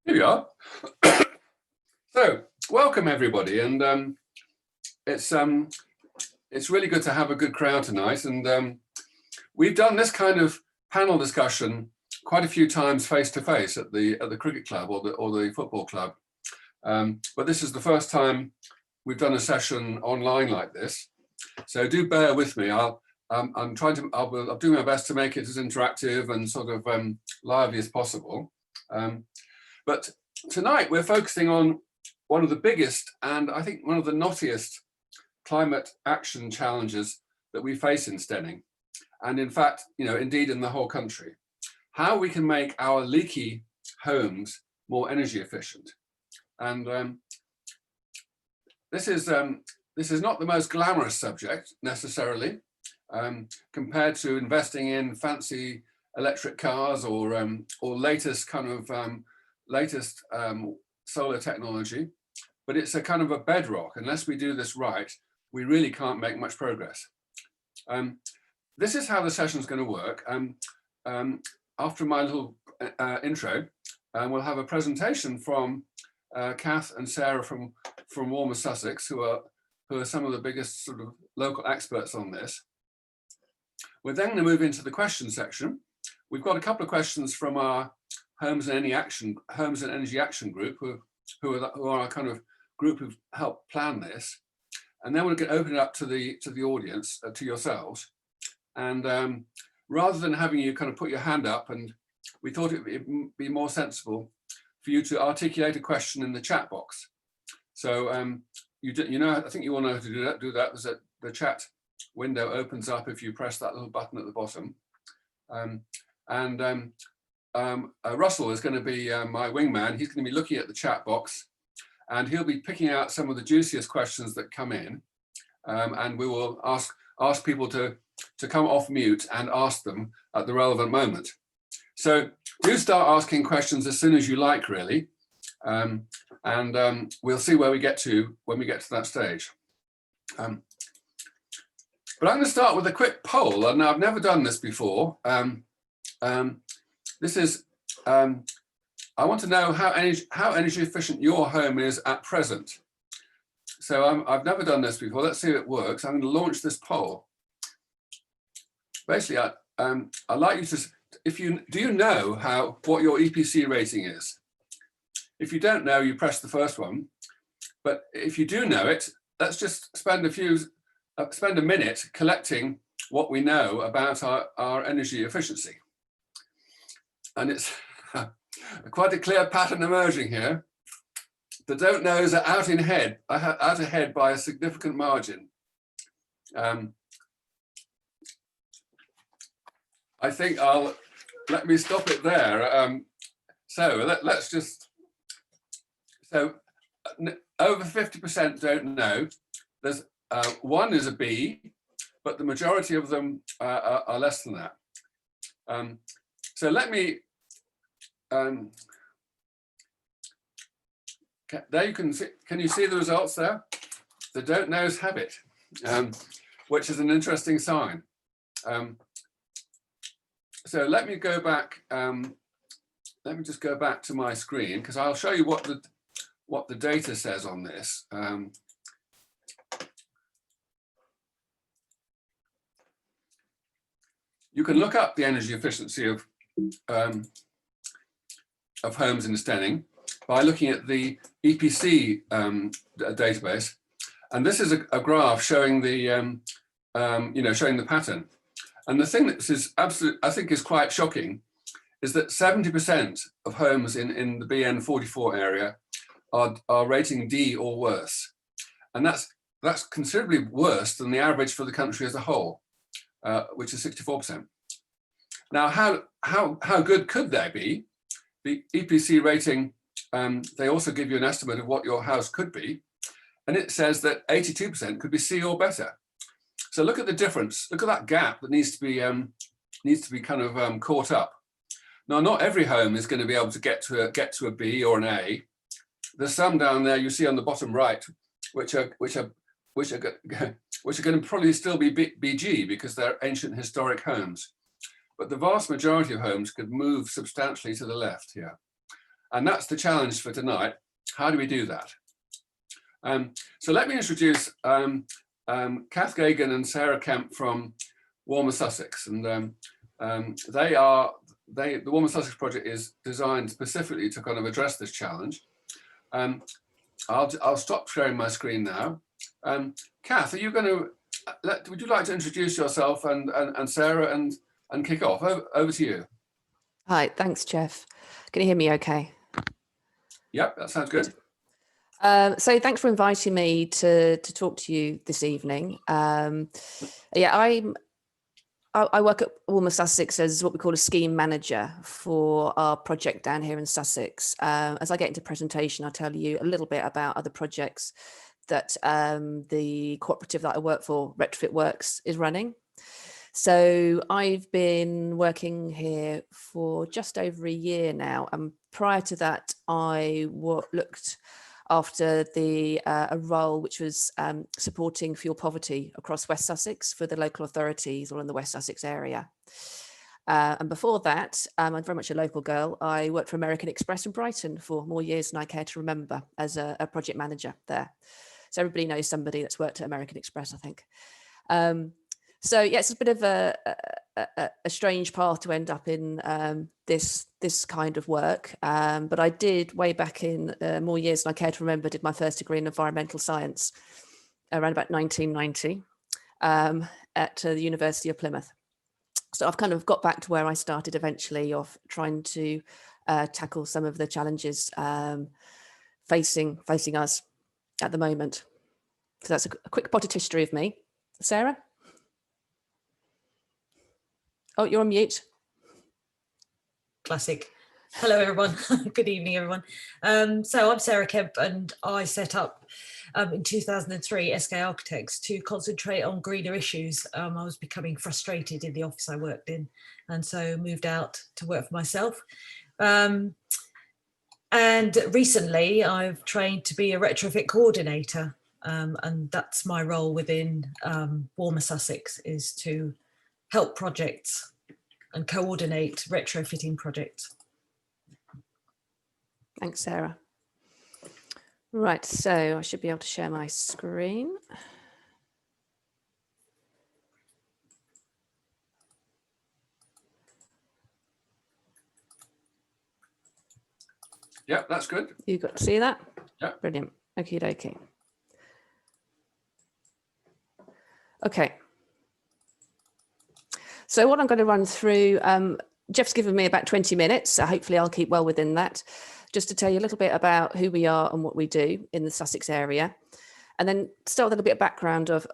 Here we are. So, welcome everybody, and it's really good to have a good crowd tonight. And we've done this kind of panel discussion quite a few times face to face at the cricket club or the football club, but this is the first time we've done a session online like this. So do bear with me. I'll do my best to make it as interactive and sort of lively as possible. But tonight we're focusing on one of the biggest and I think one of the knottiest climate action challenges that we face in Steyning, and in fact, indeed in the whole country. How we can make our leaky homes more energy efficient. And this is not the most glamorous subject necessarily, compared to investing in fancy electric cars or latest kind of solar technology, but it's a kind of a bedrock. Unless we do this right, we really can't make much progress. This is how the session is going to work. After my little intro, we'll have a presentation from Cath and Sarah from Warmer Sussex, who are some of the biggest sort of local experts on this. We're then going to move into the question section. We've got a couple of questions from our Homes and Energy Action group, who are our kind of group who've helped plan this, and then we're going to open it up to the audience, to yourselves. And rather than having you kind of put your hand up, and we thought it would be more sensible for you to articulate a question in the chat box. So I think you all know how to do that. There's the chat window opens up if you press that little button at the bottom. Russell is going to be my wingman. He's going to be looking at the chat box, and he'll be picking out some of the juiciest questions that come in, and we will ask people to come off mute and ask them at the relevant moment. So do start asking questions as soon as you like, really, and we'll see where we get to when we get to that stage. But I'm going to start with a quick poll, and I've never done this before. This is, I want to know how energy efficient your home is at present. So I've never done this before. Let's see if it works. I'm going to launch this poll. Basically, I'd like you to, do you know what your EPC rating is? If you don't know, you press the first one. But if you do know it, let's just spend a minute collecting what we know about our energy efficiency. And it's quite a clear pattern emerging here. The don't knows are out ahead by a significant margin. I think let me stop it there. Let's just, over 50% don't know. There's one is a B, but the majority of them are less than that. So let me, there you can you see the results there? The don't knows have it, which is an interesting sign. So let me go back, let me just go back to my screen, because I'll show you what the data says on this. You can look up the energy efficiency of homes in Steyning by looking at the EPC database, and this is a graph showing the showing the pattern. And the thing that is I think is quite shocking is that 70% of homes in the BN44 area are rating D or worse, and that's considerably worse than the average for the country as a whole, which is 64%. Now, how good could they be? The EPC rating, they also give you an estimate of what your house could be, and it says that 82% could be C or better. So look at the difference. Look at that gap that needs to be kind of caught up. Now, not every home is going to be able to get to a B or an A. There's some down there you see on the bottom right, which are going to probably still be BG because they're ancient historic homes. but the vast majority of homes could move substantially to the left here. And that's the challenge for tonight. How do we do that? So let me introduce Cath Geoghegan and Sarah Kemp from Warmer Sussex. And the Warmer Sussex project is designed specifically to kind of address this challenge. I'll stop sharing my screen now. Cath, are you going to, would you like to introduce yourself and Sarah and kick off? Over to you. Hi, thanks, Jeff. Can you hear me okay? Yep, that sounds good. So thanks for inviting me to talk to you this evening. Yeah, I work at Warmer Sussex as what we call a scheme manager for our project down here in Sussex. As I get into presentation, I'll tell you a little bit about other projects that the cooperative that I work for, Retrofit Works, is running. So I've been working here for just over a year now. And prior to that, I looked after a role which was supporting fuel poverty across West Sussex for the local authorities all in the West Sussex area. And before that, I'm very much a local girl. I worked for American Express in Brighton for more years than I care to remember as a project manager there. So everybody knows somebody that's worked at American Express, I think. So yeah, it's a bit of a strange path to end up in this kind of work. But I did way back in more years than I care to remember, did my first degree in environmental science around about 1990 at the University of Plymouth. So I've kind of got back to where I started eventually, of trying to tackle some of the challenges facing us at the moment. So that's a quick potted history of me. Sarah? Oh, you're on mute. Classic. Hello, everyone. Good evening, everyone. So I'm Sarah Kemp, and I set up in 2003 SK Architects to concentrate on greener issues. I was becoming frustrated in the office I worked in, and so moved out to work for myself. And recently I've trained to be a retrofit coordinator, and that's my role within Warmer Sussex, is to help projects and coordinate retrofitting projects. Thanks, Sarah. Right, so I should be able to share my screen. Yeah, that's good. You got to see that? Yeah. Brilliant. Okie dokie. Okay. So what I'm going to run through, Jeff's given me about 20 minutes, so hopefully I'll keep well within that, just to tell you a little bit about who we are and what we do in the Sussex area. And then start with a little bit of background of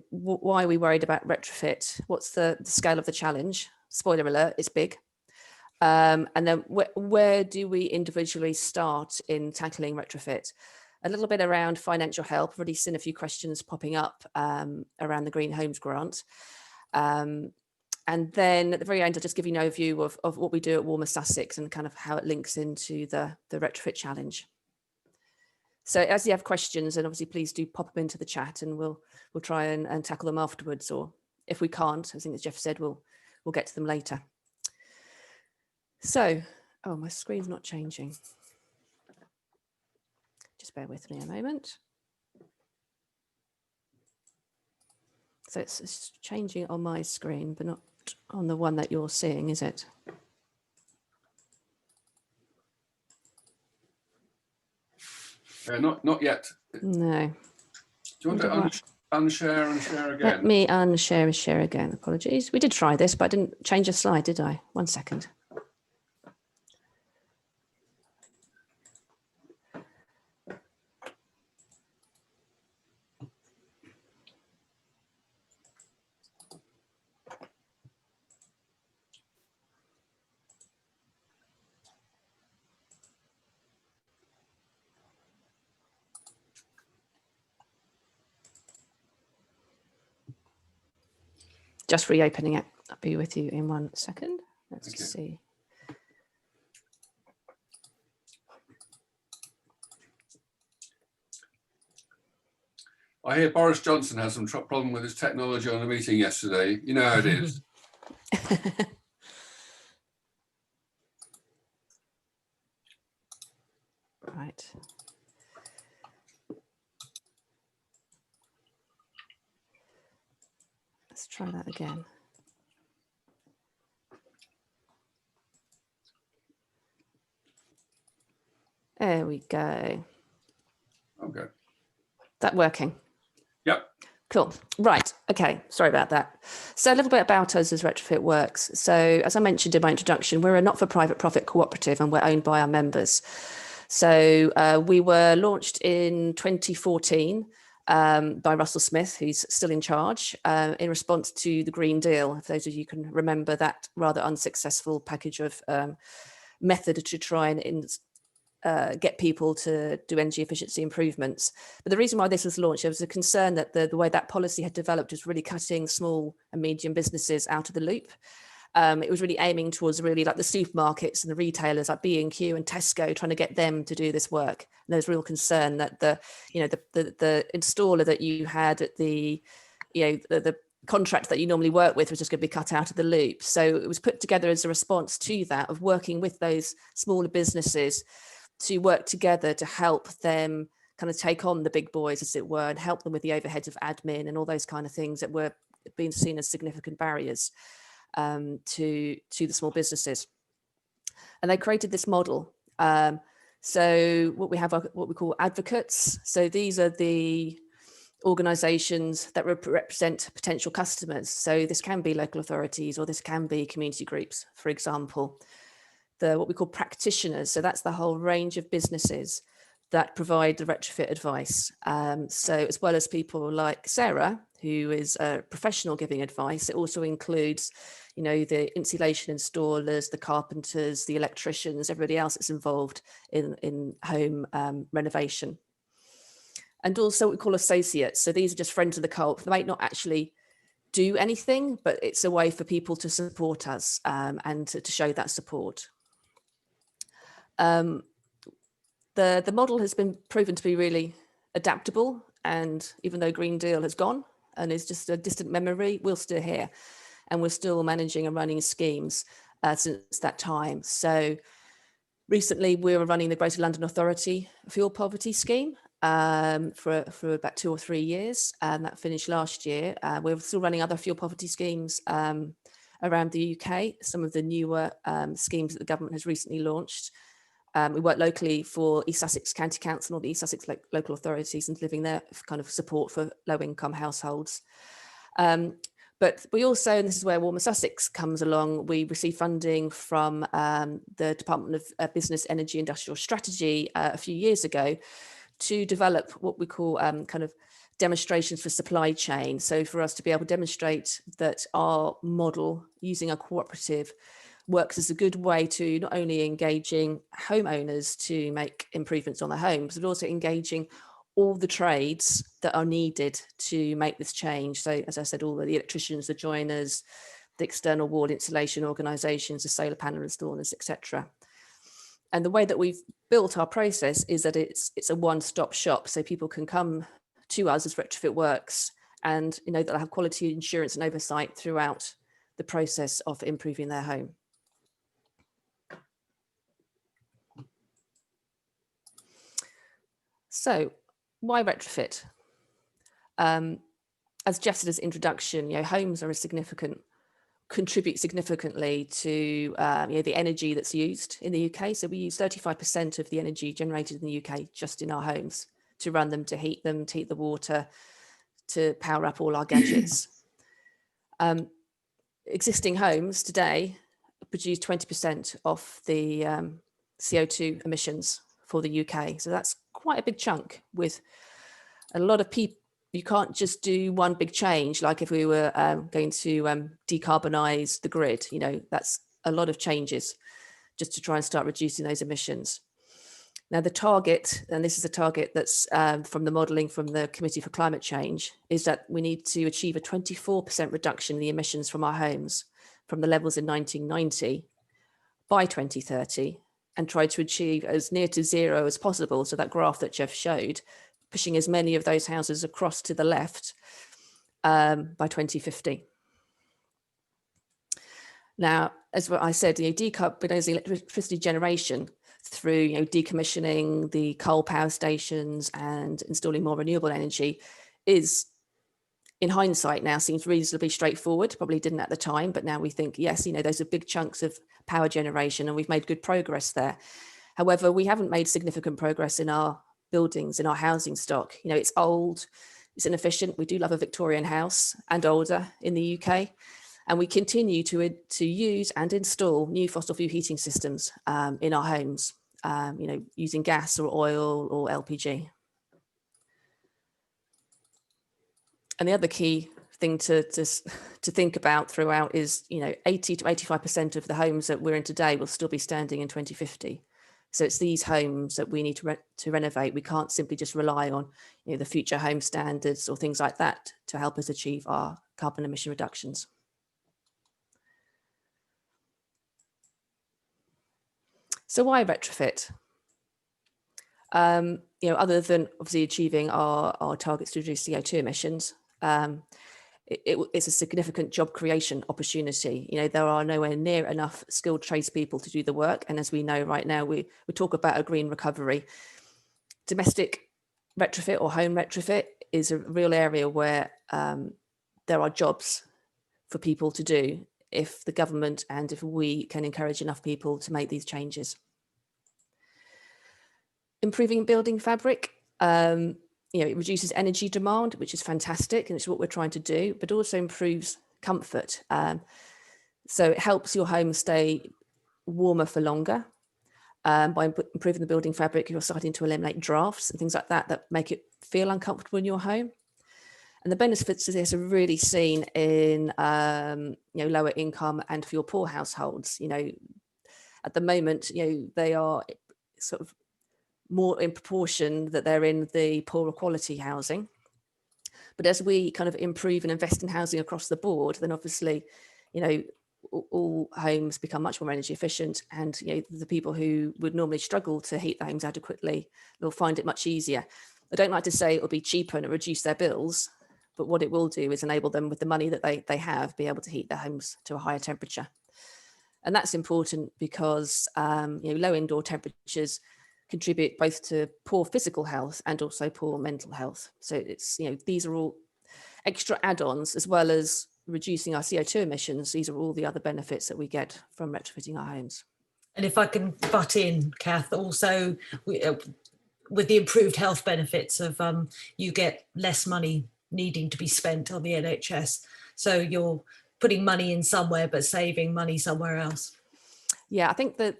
why are we worried about retrofit? What's the scale of the challenge? Spoiler alert, it's big. And then where do we individually start in tackling retrofit? A little bit around financial help. I've already seen a few questions popping up around the Green Homes Grant. And then at the very end, I'll just give you an overview of what we do at Warmer Sussex and kind of how it links into the retrofit challenge. So as you have questions, and obviously please do pop them into the chat, and we'll try and tackle them afterwards, or if we can't, I think as Jeff said, we'll get to them later. So, oh, my screen's not changing. Just bear with me a moment. So it's changing on my screen, but not on the one that you're seeing, is it? Not yet. No. Do you want to unshare and share again? Let me unshare and share again. Apologies. We did try this, but I didn't change a slide, did I? 1 second. Just reopening it. I'll be with you in 1 second. Let's see. I hear Boris Johnson has some problem with his technology on a meeting yesterday. You know how it is. Right. Let's try that again. There we go. Okay. That working? Yep. Cool. Right. Okay. Sorry about that. So a little bit about us as Retrofit Works. So as I mentioned in my introduction, we're a not-for-profit cooperative and we're owned by our members. So we were launched in 2014 by Russell Smith, who's still in charge, in response to the Green Deal. If those of you can remember that rather unsuccessful package of method to try and get people to do energy efficiency improvements. But the reason why this was launched, there was a concern that the way that policy had developed was really cutting small and medium businesses out of the loop. It was really aiming towards really like the supermarkets and the retailers like B&Q and Tesco, trying to get them to do this work. And there's real concern that the installer that you had at the contract that you normally work with was just going to be cut out of the loop. So it was put together as a response to that, of working with those smaller businesses to work together to help them kind of take on the big boys, as it were, and help them with the overheads of admin and all those kind of things that were being seen as significant barriers to the small businesses. And they created this model. So what we have are what we call advocates. So these are the organisations that represent potential customers. So this can be local authorities or this can be community groups, for example. What we call practitioners. So that's the whole range of businesses that provide the retrofit advice. So as well as people like Sarah, who is a professional giving advice, it also includes, the insulation installers, the carpenters, the electricians, everybody else that's involved in home renovation. And also what we call associates. So these are just friends of the co-op. They might not actually do anything, but it's a way for people to support us and to show that support. The model has been proven to be really adaptable, and even though Green Deal has gone and is just a distant memory, we're still here and we're still managing and running schemes since that time. So recently we were running the Greater London Authority Fuel Poverty Scheme for about 2 or 3 years, and that finished last year. We're still running other fuel poverty schemes around the UK, some of the newer schemes that the government has recently launched. We work locally for East Sussex County Council and all the East Sussex local authorities and delivering their kind of support for low-income households. But we also, and this is where Warmer Sussex comes along, we receive funding from the Department of Business, Energy, Industrial Strategy a few years ago to develop what we call kind of demonstrations for supply chain. So for us to be able to demonstrate that our model using a cooperative works as a good way to not only engaging homeowners to make improvements on their homes, but also engaging all the trades that are needed to make this change. So as I said, all the electricians, the joiners, the external wall insulation organisations, the solar panel installers, etc. And the way that we've built our process is that it's a one-stop shop. So people can come to us as Retrofit Works and they'll have quality assurance and oversight throughout the process of improving their home. So why retrofit? As Jeff said as introduction, homes are contribute significantly to the energy that's used in the UK. So we use 35% of the energy generated in the UK just in our homes to run them, to heat the water, to power up all our gadgets. Existing homes today produce 20% of the CO2 emissions for the UK. So that's quite a big chunk with a lot of people. You can't just do one big change. Like if we were going to decarbonize the grid, that's a lot of changes just to try and start reducing those emissions. Now the target, and this is a target that's from the modelling from the Committee for Climate Change, is that we need to achieve a 24% reduction in the emissions from our homes from the levels in 1990 by 2030, and try to achieve as near to zero as possible. So that graph that Jeff showed, pushing as many of those houses across to the left by 2050. Now, as I said, decarbonizing electricity generation, through decommissioning the coal power stations and installing more renewable energy is, in hindsight now, seems reasonably straightforward. Probably didn't at the time, but now we think, yes, those are big chunks of power generation and we've made good progress there. However, we haven't made significant progress in our buildings, in our housing stock. It's old, it's inefficient. We do love a Victorian house and older in the UK. And we continue to use and install new fossil fuel heating systems in our homes, using gas or oil or LPG. And the other key thing to think about throughout is, 80 to 85% of the homes that we're in today will still be standing in 2050. So it's these homes that we need to renovate. We can't simply just rely on the future home standards or things like that to help us achieve our carbon emission reductions. So why retrofit? Other than obviously achieving our targets to reduce CO2 emissions, it's a significant job creation opportunity. There are nowhere near enough skilled tradespeople to do the work. And as we know right now, we talk about a green recovery. Domestic retrofit or home retrofit is a real area where there are jobs for people to do if the government and if we can encourage enough people to make these changes. Improving building fabric, it reduces energy demand, which is fantastic, and it's what we're trying to do, but also improves comfort. So it helps your home stay warmer for longer. By improving the building fabric, you're starting to eliminate drafts and things like that make it feel uncomfortable in your home. And the benefits of this are really seen in lower income and for your poor households. At the moment, they are sort of more in proportion that they're in the poorer quality housing. But as we kind of improve and invest in housing across the board, then obviously, all homes become much more energy efficient, and the people who would normally struggle to heat their homes adequately will find it much easier. I don't like to say it will be cheaper and it'll reduce their bills, but what it will do is enable them, with the money that they have, be able to heat their homes to a higher temperature. And that's important because low indoor temperatures contribute both to poor physical health and also poor mental health. So it's, these are all extra add-ons, as well as reducing our CO2 emissions. These are all the other benefits that we get from retrofitting our homes. And if I can butt in, Cath, also with the improved health benefits of you get less money needing to be spent on the NHS. So you're putting money in somewhere, but saving money somewhere else. Yeah, I think that,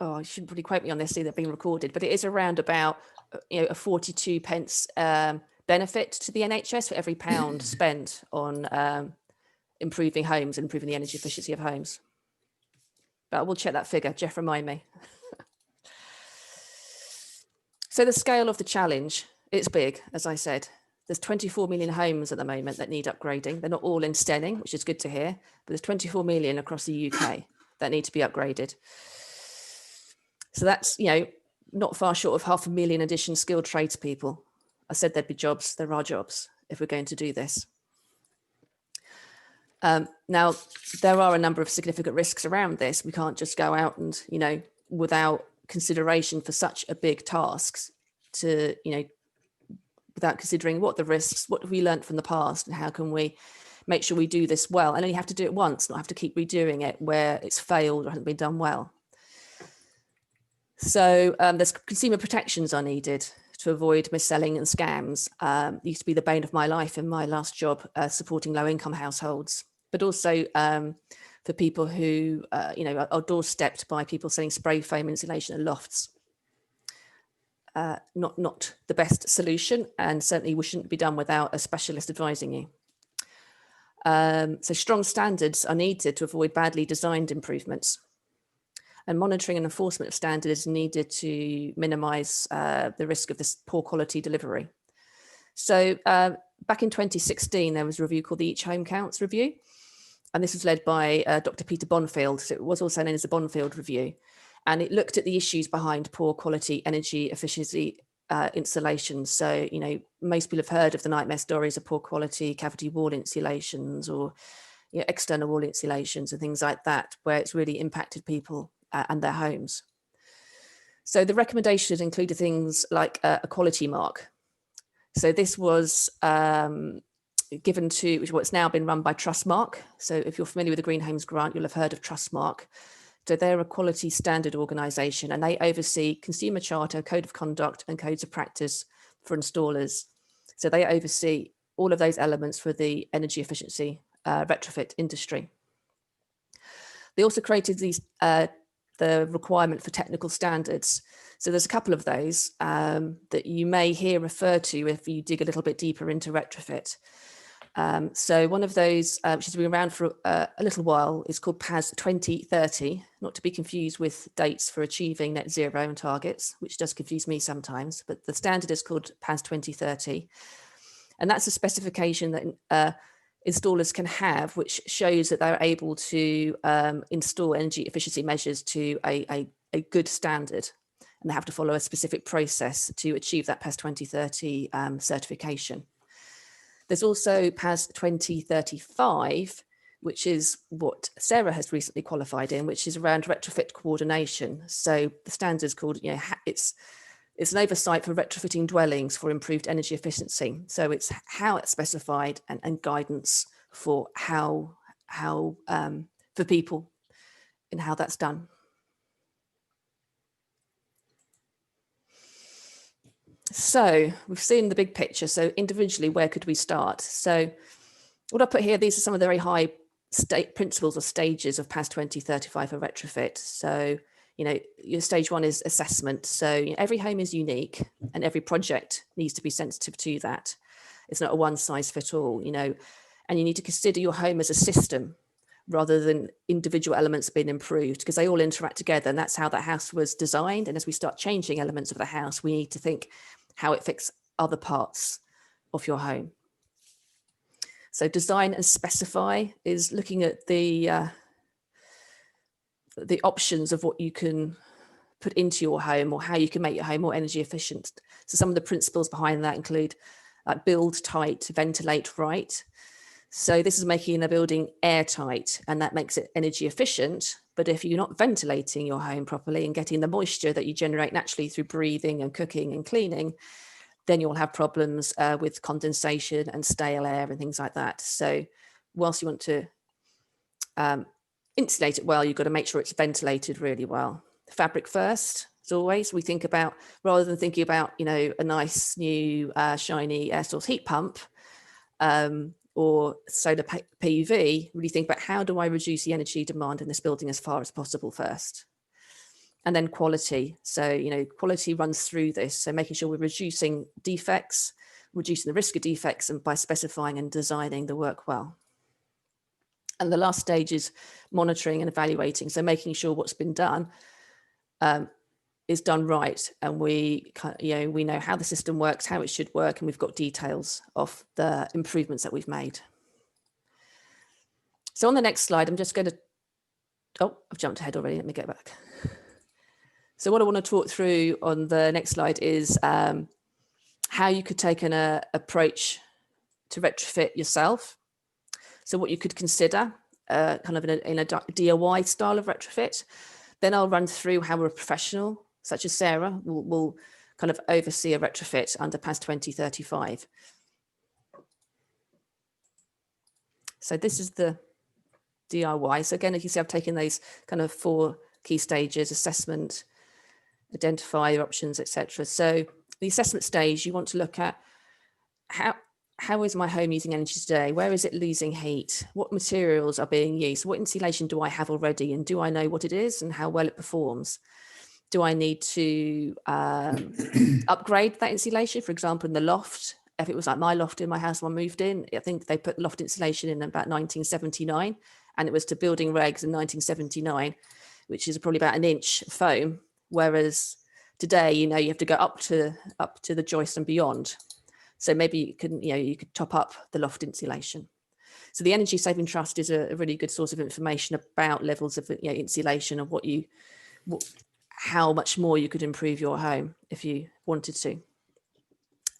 you shouldn't really quote me on this, either being recorded, but it is around about, a 42 pence benefit to the NHS for every pound spent on improving homes and improving the energy efficiency of homes. But I will check that figure. Jeff, remind me. So the scale of the challenge, it's big, as I said. There's 24 million homes at the moment that need upgrading. They're not all in Stenning, which is good to hear, but there's 24 million across the UK that need to be upgraded. So that's, not far short of 500,000 additional skilled tradespeople. I said there'd be jobs. There are jobs if we're going to do this. Now, there are a number of significant risks around this. We can't just go out and, without consideration for such a big task to, without considering what the risks, what have we learned from the past, and how can we make sure we do this well, and only have to do it once, not have to keep redoing it where it's failed or hasn't been done well. So there's consumer protections are needed to avoid mis-selling and scams. It used to be the bane of my life in my last job, supporting low-income households, but also for people who, are doorstepped by people selling spray foam insulation at lofts. Not the best solution, and certainly we shouldn't be done without a specialist advising you. So strong standards are needed to avoid badly designed improvements. And monitoring and enforcement of standards is needed to minimise the risk of this poor quality delivery. So back in 2016, there was a review called the Each Home Counts Review. And this was led by Dr. Peter Bonfield. So it was also known as the Bonfield Review. And it looked at the issues behind poor quality energy efficiency installations. So, most people have heard of the nightmare stories of poor quality cavity wall insulations or external wall insulations and things like that, where it's really impacted people and their homes. So the recommendations included things like a quality mark. So this was given to what's now been run by Trustmark. So if you're familiar with the Green Homes Grant, you'll have heard of Trustmark. So they're a quality standard organisation, and they oversee consumer charter, code of conduct, and codes of practice for installers. So they oversee all of those elements for the energy efficiency retrofit industry. They also created these the requirement for technical standards. So there's a couple of those that you may hear referred to if you dig a little bit deeper into retrofit. So one of those, which has been around for a little while, is called PAS 2030, not to be confused with dates for achieving net zero and targets, which does confuse me sometimes, but the standard is called PAS 2030. And that's a specification that installers can have, which shows that they're able to install energy efficiency measures to a good standard. And they have to follow a specific process to achieve that PAS 2030 certification. There's also PAS 2035, which is what Sarah has recently qualified in, which is around retrofit coordination. So the standard is called, it's an oversight for retrofitting dwellings for improved energy efficiency. So it's how it's specified and guidance for how for people and how that's done. So we've seen the big picture. So individually, where could we start? So what I put here, these are some of the very high principles or stages of PAS 2035 for retrofit. So, your stage one is assessment. So every home is unique and every project needs to be sensitive to that. It's not a one size fit all, and you need to consider your home as a system rather than individual elements being improved, because they all interact together, and that's how that house was designed. And as we start changing elements of the house, we need to think how it fits other parts of your home. So design and specify is looking at the options of what you can put into your home or how you can make your home more energy efficient. So some of the principles behind that include build tight, ventilate right. So this is making a building airtight, and that makes it energy efficient. But if you're not ventilating your home properly and getting the moisture that you generate naturally through breathing and cooking and cleaning, then you'll have problems with condensation and stale air and things like that. So whilst you want to insulate it well, you've got to make sure it's ventilated really well. Fabric first, as always. We think about, rather than thinking about, a nice new shiny air source heat pump, or solar PV, really think about how do I reduce the energy demand in this building as far as possible first. And then quality. So, quality runs through this. So making sure we're reducing defects, reducing the risk of defects, and by specifying and designing the work well. And the last stage is monitoring and evaluating. So making sure what's been done is done right, and we know how the system works, how it should work, and we've got details of the improvements that we've made. So on the next slide, I'm just going to, I've jumped ahead already, let me go back. So what I want to talk through on the next slide is how you could take an approach to retrofit yourself. So what you could consider kind of in a DIY style of retrofit. Then I'll run through how a professional such as Sarah will kind of oversee a retrofit under PAS 2035. So this is the DIY. So again, as you see, I've taken those kind of 4 key stages: assessment, identify your options, etc. So the assessment stage, you want to look at how is my home using energy today? Where is it losing heat? What materials are being used? What insulation do I have already? And do I know what it is and how well it performs? Do I need to upgrade that insulation? For example, in the loft, if it was like my loft in my house when I moved in, I think they put loft insulation in about 1979, and it was to building regs in 1979, which is probably about 1 inch foam. Whereas today, you have to go up to the joist and beyond. So maybe you could top up the loft insulation. So the Energy Saving Trust is a really good source of information about levels of insulation and how much more you could improve your home if you wanted to.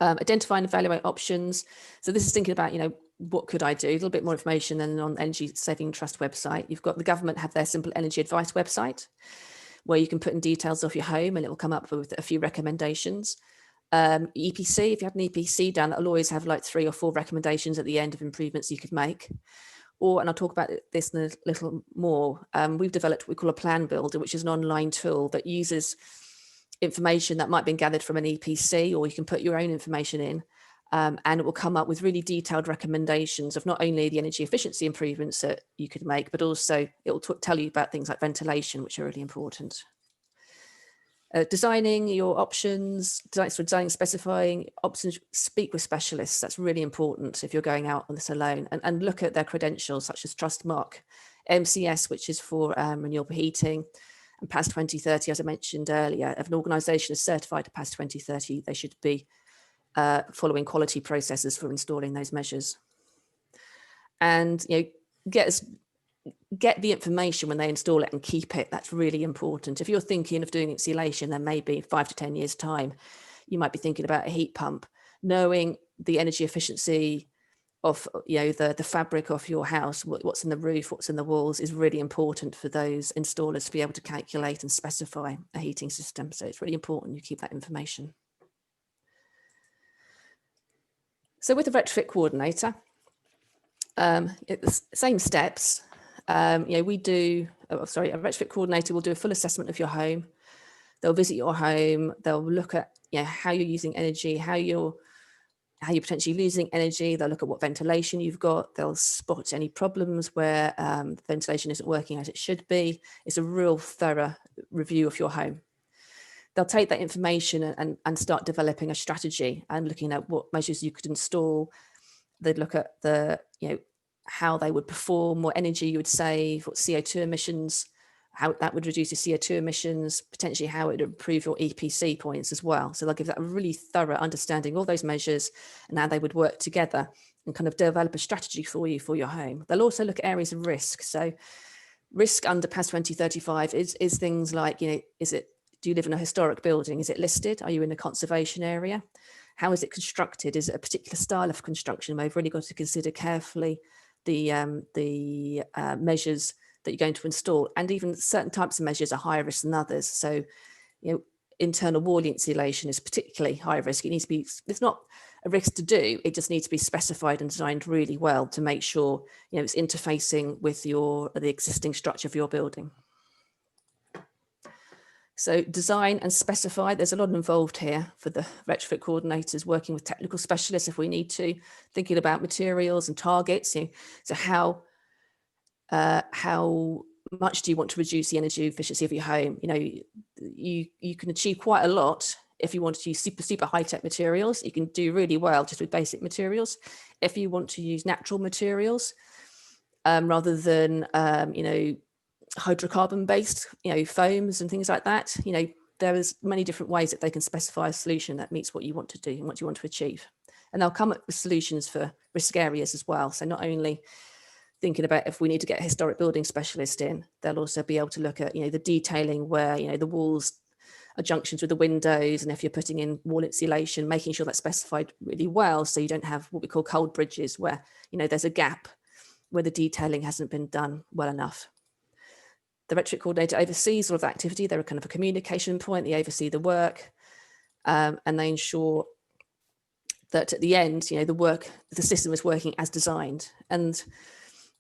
Identify and evaluate options. So this is thinking about, what could I do? A little bit more information than on Energy Saving Trust website. You've got the government have their Simple Energy Advice website, where you can put in details of your home and it will come up with a few recommendations. EPC, if you have an EPC done, it'll always have like 3 or 4 recommendations at the end of improvements you could make. Or, and I'll talk about this in a little more, we've developed what we call a plan builder, which is an online tool that uses information that might have been gathered from an EPC, or you can put your own information in, and it will come up with really detailed recommendations of not only the energy efficiency improvements that you could make, but also it will tell you about things like ventilation, which are really important. Designing your options, designing, specifying options, speak with specialists. That's really important if you're going out on this alone, and look at their credentials such as Trustmark, MCS, which is for renewable heating, and PAS 2030, as I mentioned earlier. If an organisation is certified to PAS 2030, they should be following quality processes for installing those measures. And get the information when they install it and keep it. That's really important. If you're thinking of doing insulation, then maybe 5 to 10 years time, you might be thinking about a heat pump. Knowing the energy efficiency of the fabric of your house, what's in the roof, what's in the walls, is really important for those installers to be able to calculate and specify a heating system. So it's really important you keep that information. So with the Retrofit Coordinator, it's the same steps. We do, a Retrofit Coordinator will do a full assessment of your home. They'll visit your home. They'll look at how you're using energy, how you're potentially losing energy. They'll look at what ventilation you've got. They'll spot any problems where the ventilation isn't working as it should be. It's a real thorough review of your home. They'll take that information and start developing a strategy and looking at what measures you could install. They'd look at how they would perform, what energy you would save, what CO2 emissions, how that would reduce your CO2 emissions, potentially how it would improve your EPC points as well. So they'll give that a really thorough understanding of all those measures and how they would work together and kind of develop a strategy for you for your home. They'll also look at areas of risk. So risk under PAS 2035 is things like, do you live in a historic building? Is it listed? Are you in a conservation area? How is it constructed? Is it a particular style of construction? We've really got to consider carefully the measures that you're going to install, and even certain types of measures are higher risk than others. So, internal wall insulation is particularly high risk. It needs to be, it's not a risk to do, it just needs to be specified and designed really well to make sure, it's interfacing with the existing structure of your building. So design and specify, there's a lot involved here for the retrofit coordinators, working with technical specialists if we need to, thinking about materials and targets. So how much do you want to reduce the energy efficiency of your home? You can achieve quite a lot if you want to use super high-tech materials. You can do really well just with basic materials. If you want to use natural materials rather than hydrocarbon based foams and things like that, there is many different ways that they can specify a solution that meets what you want to do and what you want to achieve. And they'll come up with solutions for risk areas as well. So not only thinking about if we need to get a historic building specialist in, they'll also be able to look at the detailing where the walls are junctions with the windows, and if you're putting in wall insulation, making sure that's specified really well so you don't have what we call cold bridges where there's a gap where the detailing hasn't been done well enough. The retrofit coordinator oversees all of the activity. They're a kind of a communication point. They oversee the work, and they ensure that at the end, the system is working as designed. And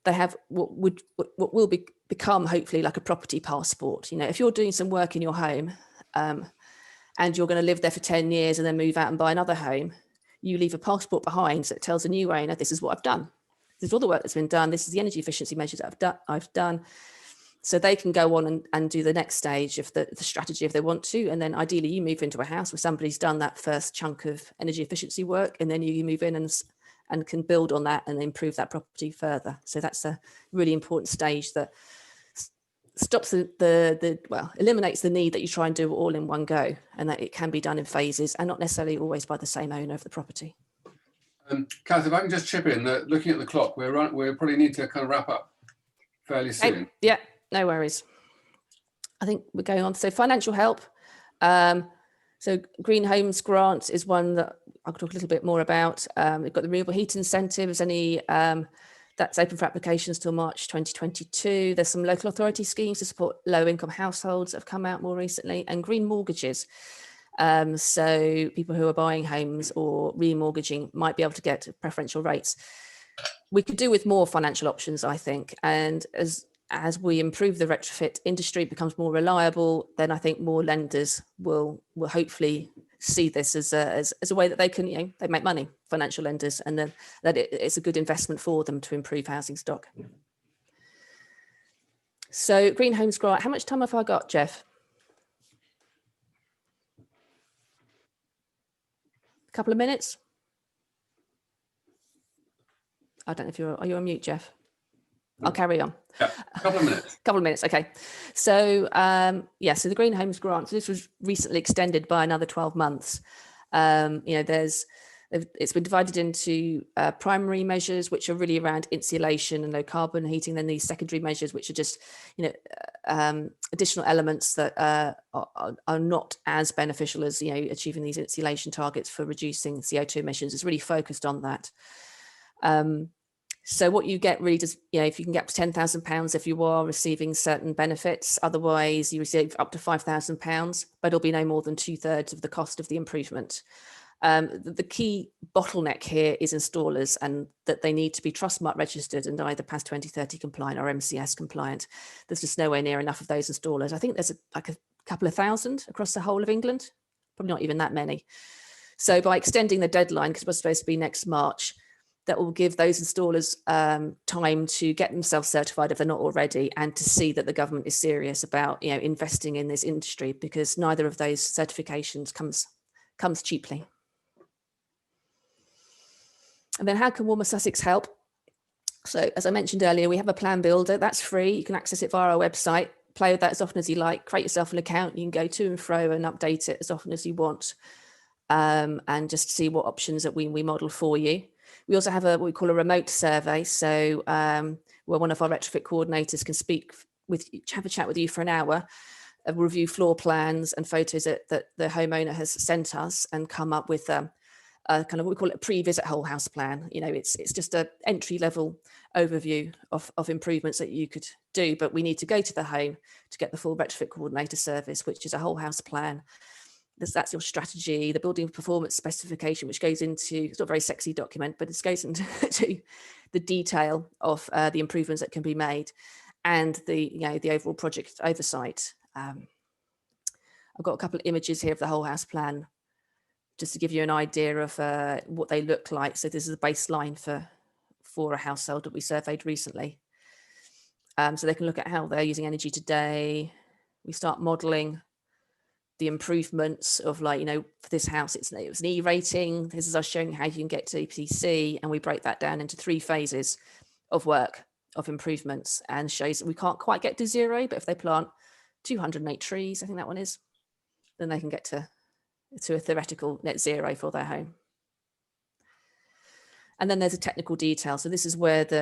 they have what will become hopefully like a property passport. If you're doing some work in your home and you're going to live there for 10 years and then move out and buy another home, you leave a passport behind that tells the new owner, this is what I've done. This is all the work that's been done. This is the energy efficiency measures that I've done. So they can go on and do the next stage of the strategy if they want to. And then ideally you move into a house where somebody's done that first chunk of energy efficiency work, and then you move in and can build on that and improve that property further. So that's a really important stage that stops eliminates the need that you try and do it all in one go, and that it can be done in phases and not necessarily always by the same owner of the property. Cath, if I can just chip in, looking at the clock, we probably need to kind of wrap up fairly soon. Okay. Yeah, no worries. I think we're going on. So financial help. So Green Homes Grant is one that I'll talk a little bit more about. We've got the renewable heat incentives. That's That's open for applications till March 2022. There's some local authority schemes to support low income households that have come out more recently, and green mortgages. So people who are buying homes or remortgaging might be able to get preferential rates. We could do with more financial options, I think. And as we improve the retrofit industry, it becomes more reliable, then I think more lenders will hopefully see this as a way that they can, they make money, financial lenders, and then that it's a good investment for them to improve housing stock. So Green Homes Grant, how much time have I got, Jeff? A couple of minutes? I don't know if are you on mute, Jeff? I'll carry on. Yeah, a couple of minutes. Couple of minutes, okay. So so the Green Homes Grant, so this was recently extended by another 12 months. It's been divided into primary measures, which are really around insulation and low carbon heating. Then these secondary measures, which are just, additional elements that are not as beneficial as, achieving these insulation targets for reducing CO2 emissions. It's really focused on that. So what you get really just, if you can get up to £10,000 if you are receiving certain benefits, otherwise you receive up to £5,000, but it'll be no more than 2/3 of the cost of the improvement. The key bottleneck here is installers, and that they need to be Trustmark registered and either PAS 2030 compliant or MCS compliant. There's just nowhere near enough of those installers. I think there's a couple of thousand across the whole of England, probably not even that many. So by extending the deadline, because it was supposed to be next March, that will give those installers time to get themselves certified if they're not already, and to see that the government is serious about investing in this industry, because neither of those certifications comes cheaply. And then how can Warmer Sussex help? So as I mentioned earlier, we have a plan builder that's free. You can access it via our website, play with that as often as you like, create yourself an account. You can go to and fro and update it as often as you want, and just see what options that we model for you. We also have what we call a remote survey. So where one of our retrofit coordinators can have a chat with you for an hour, review floor plans and photos that the homeowner has sent us, and come up with kind of what we call it a pre-visit whole house plan. It's just an entry-level overview of improvements that you could do, but we need to go to the home to get the full retrofit coordinator service, which is a whole house plan. That's your strategy, the building performance specification, which goes into, it's not a very sexy document, but it goes into the detail of the improvements that can be made, and the overall project oversight. I've got a couple of images here of the whole house plan, just to give you an idea of what they look like. So this is a baseline for a household that we surveyed recently. So they can look at how they're using energy today. We start modeling the improvements of, for this house, it was an E rating. This is us showing how you can get to EPC, and we break that down into 3 phases of work, of improvements, and shows that we can't quite get to 0, but if they plant 208 trees, I think that one is, then they can get to a theoretical net 0 for their home. And then there's a technical detail. So this is where the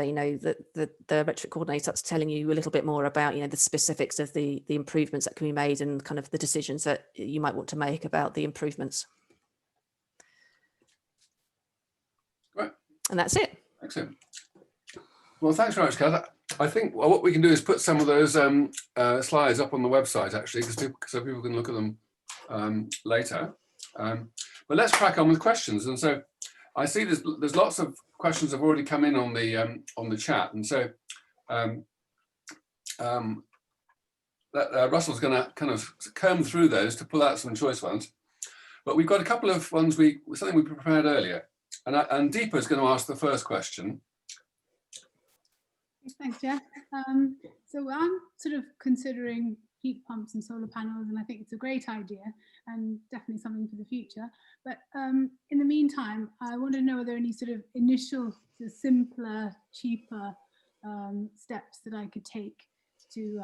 retrofit coordinator starts telling you a little bit more about, the specifics of the improvements that can be made, and kind of the decisions that you might want to make about the improvements. Right. And that's it. Excellent. Well, thanks very much, Cath. I think what we can do is put some of those slides up on the website, actually, so people can look at them later. But let's crack on with questions. And so I see there's lots of questions have already come in on the chat, and so Russell's going to kind of comb through those to pull out some choice ones. But we've got a couple of ones something we prepared earlier, and Deepa's going to ask the first question. Thanks, Jeff. So I'm sort of considering heat pumps and solar panels, and I think it's a great idea and definitely something for the future. But in the meantime, I want to know, are there any sort of initial, simpler, cheaper steps that I could take to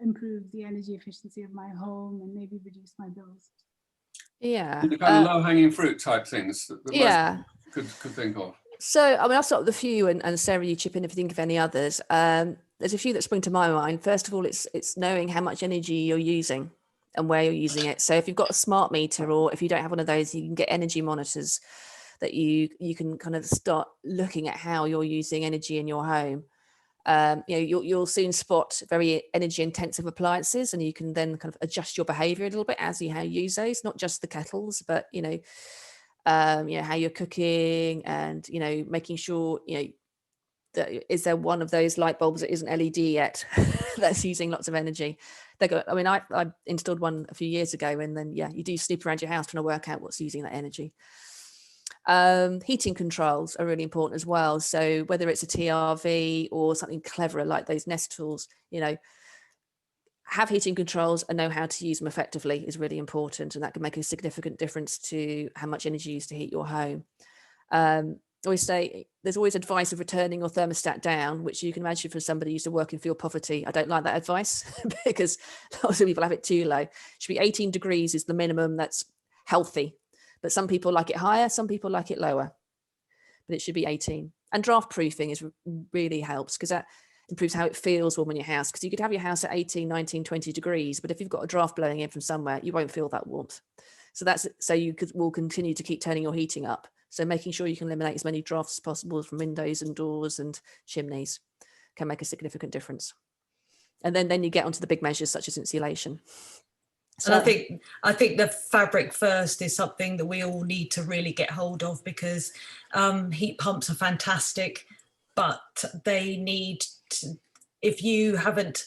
improve the energy efficiency of my home and maybe reduce my bills? Yeah. The kind of low-hanging fruit type things that yeah. most could think of. So, I'll start with a few, and Sarah, you chip in if you think of any others. There's a few that spring to my mind. First of all, it's knowing how much energy you're using and where you're using it. So if you've got a smart meter, or if you don't have one of those, you can get energy monitors that you can kind of start looking at how you're using energy in your home. You'll soon spot very energy intensive appliances, and you can then kind of adjust your behavior a little bit as you how you use those, not just the kettles, but how you're cooking, and making sure that is there one of those light bulbs that isn't LED yet that's using lots of energy. I installed one a few years ago, and then you do snoop around your house trying to work out what's using that energy. Heating controls are really important as well. So whether it's a TRV or something cleverer like those Nest tools, have heating controls and know how to use them effectively is really important, and that can make a significant difference to how much energy you use to heat your home. I always say there's always advice of returning your thermostat down, which you can imagine for somebody who used to work in field poverty. I don't like that advice because lots of people have it too low. It should be 18 degrees is the minimum that's healthy. But some people like it higher, some people like it lower, but it should be 18. And draft proofing really helps, because that improves how it feels warm in your house, because you could have your house at 18, 19, 20 degrees, but if you've got a draft blowing in from somewhere, you won't feel that warmth. So you will continue to keep turning your heating up. So making sure you can eliminate as many drafts as possible from windows and doors and chimneys can make a significant difference. And then you get onto the big measures such as insulation. So, and I think the fabric first is something that we all need to really get hold of, because heat pumps are fantastic, but they need to, if you're not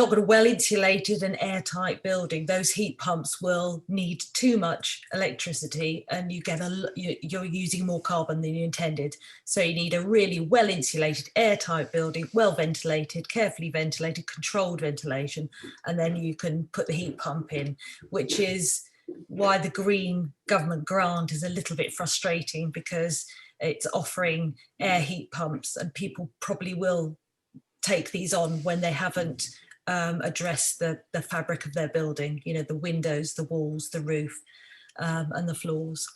got a well insulated and airtight building, those heat pumps will need too much electricity, and you're using more carbon than you intended. So you need a really well insulated, airtight building, well ventilated, carefully ventilated, controlled ventilation, and then you can put the heat pump in, which is why the green government grant is a little bit frustrating, because it's offering air heat pumps, and people probably will take these on when they haven't addressed the fabric of their building, the windows, the walls, the roof, and the floors.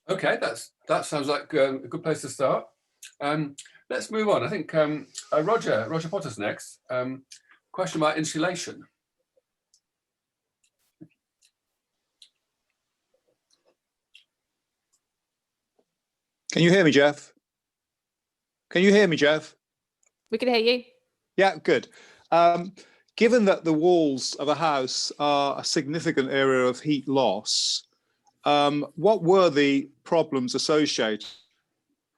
Okay, that sounds like a good place to start. Let's move on. I think Roger Potter's next. Question about insulation. Can you hear me, Jeff? Can you hear me, Jeff? we can hear you. Yeah, good. Given that the walls of a house are a significant area of heat loss, what were the problems associated,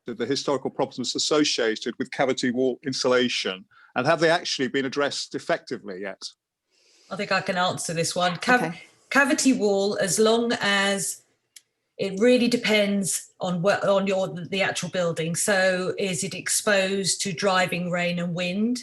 the historical problems associated with cavity wall insulation, and have they actually been addressed effectively yet? I think I can answer this one. Okay. Cavity wall, as long as it really depends on the actual building. So is it exposed to driving rain and wind?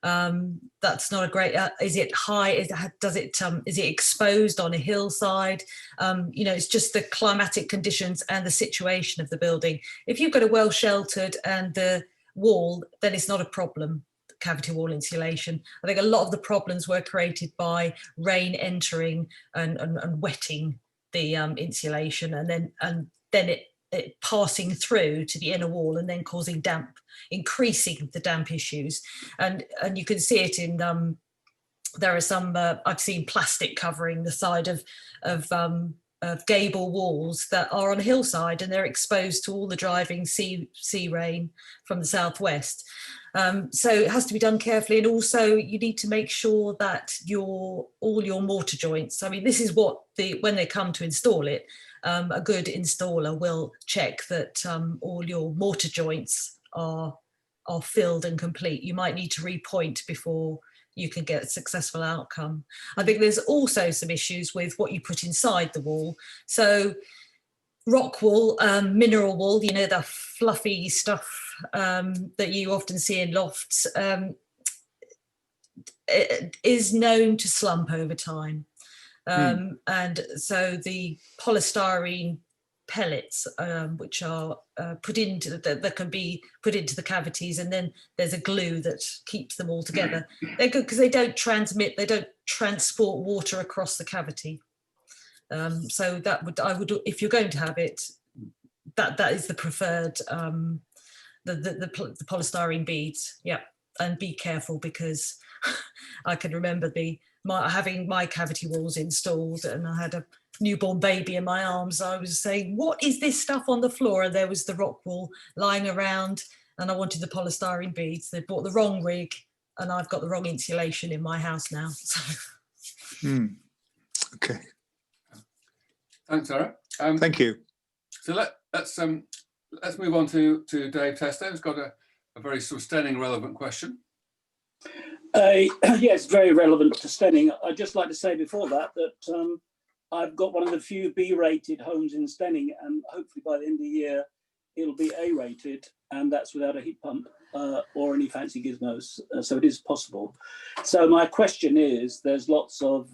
That's not a great, is it high? Is it exposed on a hillside? It's just the climatic conditions and the situation of the building. If you've got a well sheltered and the wall, then it's not a problem. Cavity wall insulation. I think a lot of the problems were created by rain entering and wetting the insulation, and then it passing through to the inner wall and then causing damp, increasing the damp issues. And you can see it in there are some I've seen plastic covering the side of gable walls that are on a hillside, and they're exposed to all the driving sea rain from the southwest. So it has to be done carefully, and also you need to make sure that all your mortar joints, I mean, this is what when they come to install it, a good installer will check that all your mortar joints are filled and complete. You might need to repoint before you can get a successful outcome. I think there's also some issues with what you put inside the wall. So rock wool, mineral wool, the fluffy stuff that you often see in lofts, it is known to slump over time. And so the polystyrene pellets, which are put into that can be put into the cavities, and then there's a glue that keeps them all together. They're good because they don't transport water across the cavity. So I would, if you're going to have it, that is the preferred, the polystyrene beads. Yeah, and be careful, because I can remember having my cavity walls installed, and I had newborn baby in my arms, I was saying, what is this stuff on the floor? And there was the rock wool lying around, and I wanted the polystyrene beads. They bought the wrong rig, and I've got the wrong insulation in my house now. So. Okay. Thanks, Sarah. Thank you. So let's move on to Dave Tester, who's got a very sort of Stenning relevant question. Yes, very relevant to Stenning. I'd just like to say before that I've got one of the few B-rated homes in Stenning, and hopefully by the end of the year it'll be A-rated, and that's without a heat pump or any fancy gizmos. So it is possible. So my question is, there's lots of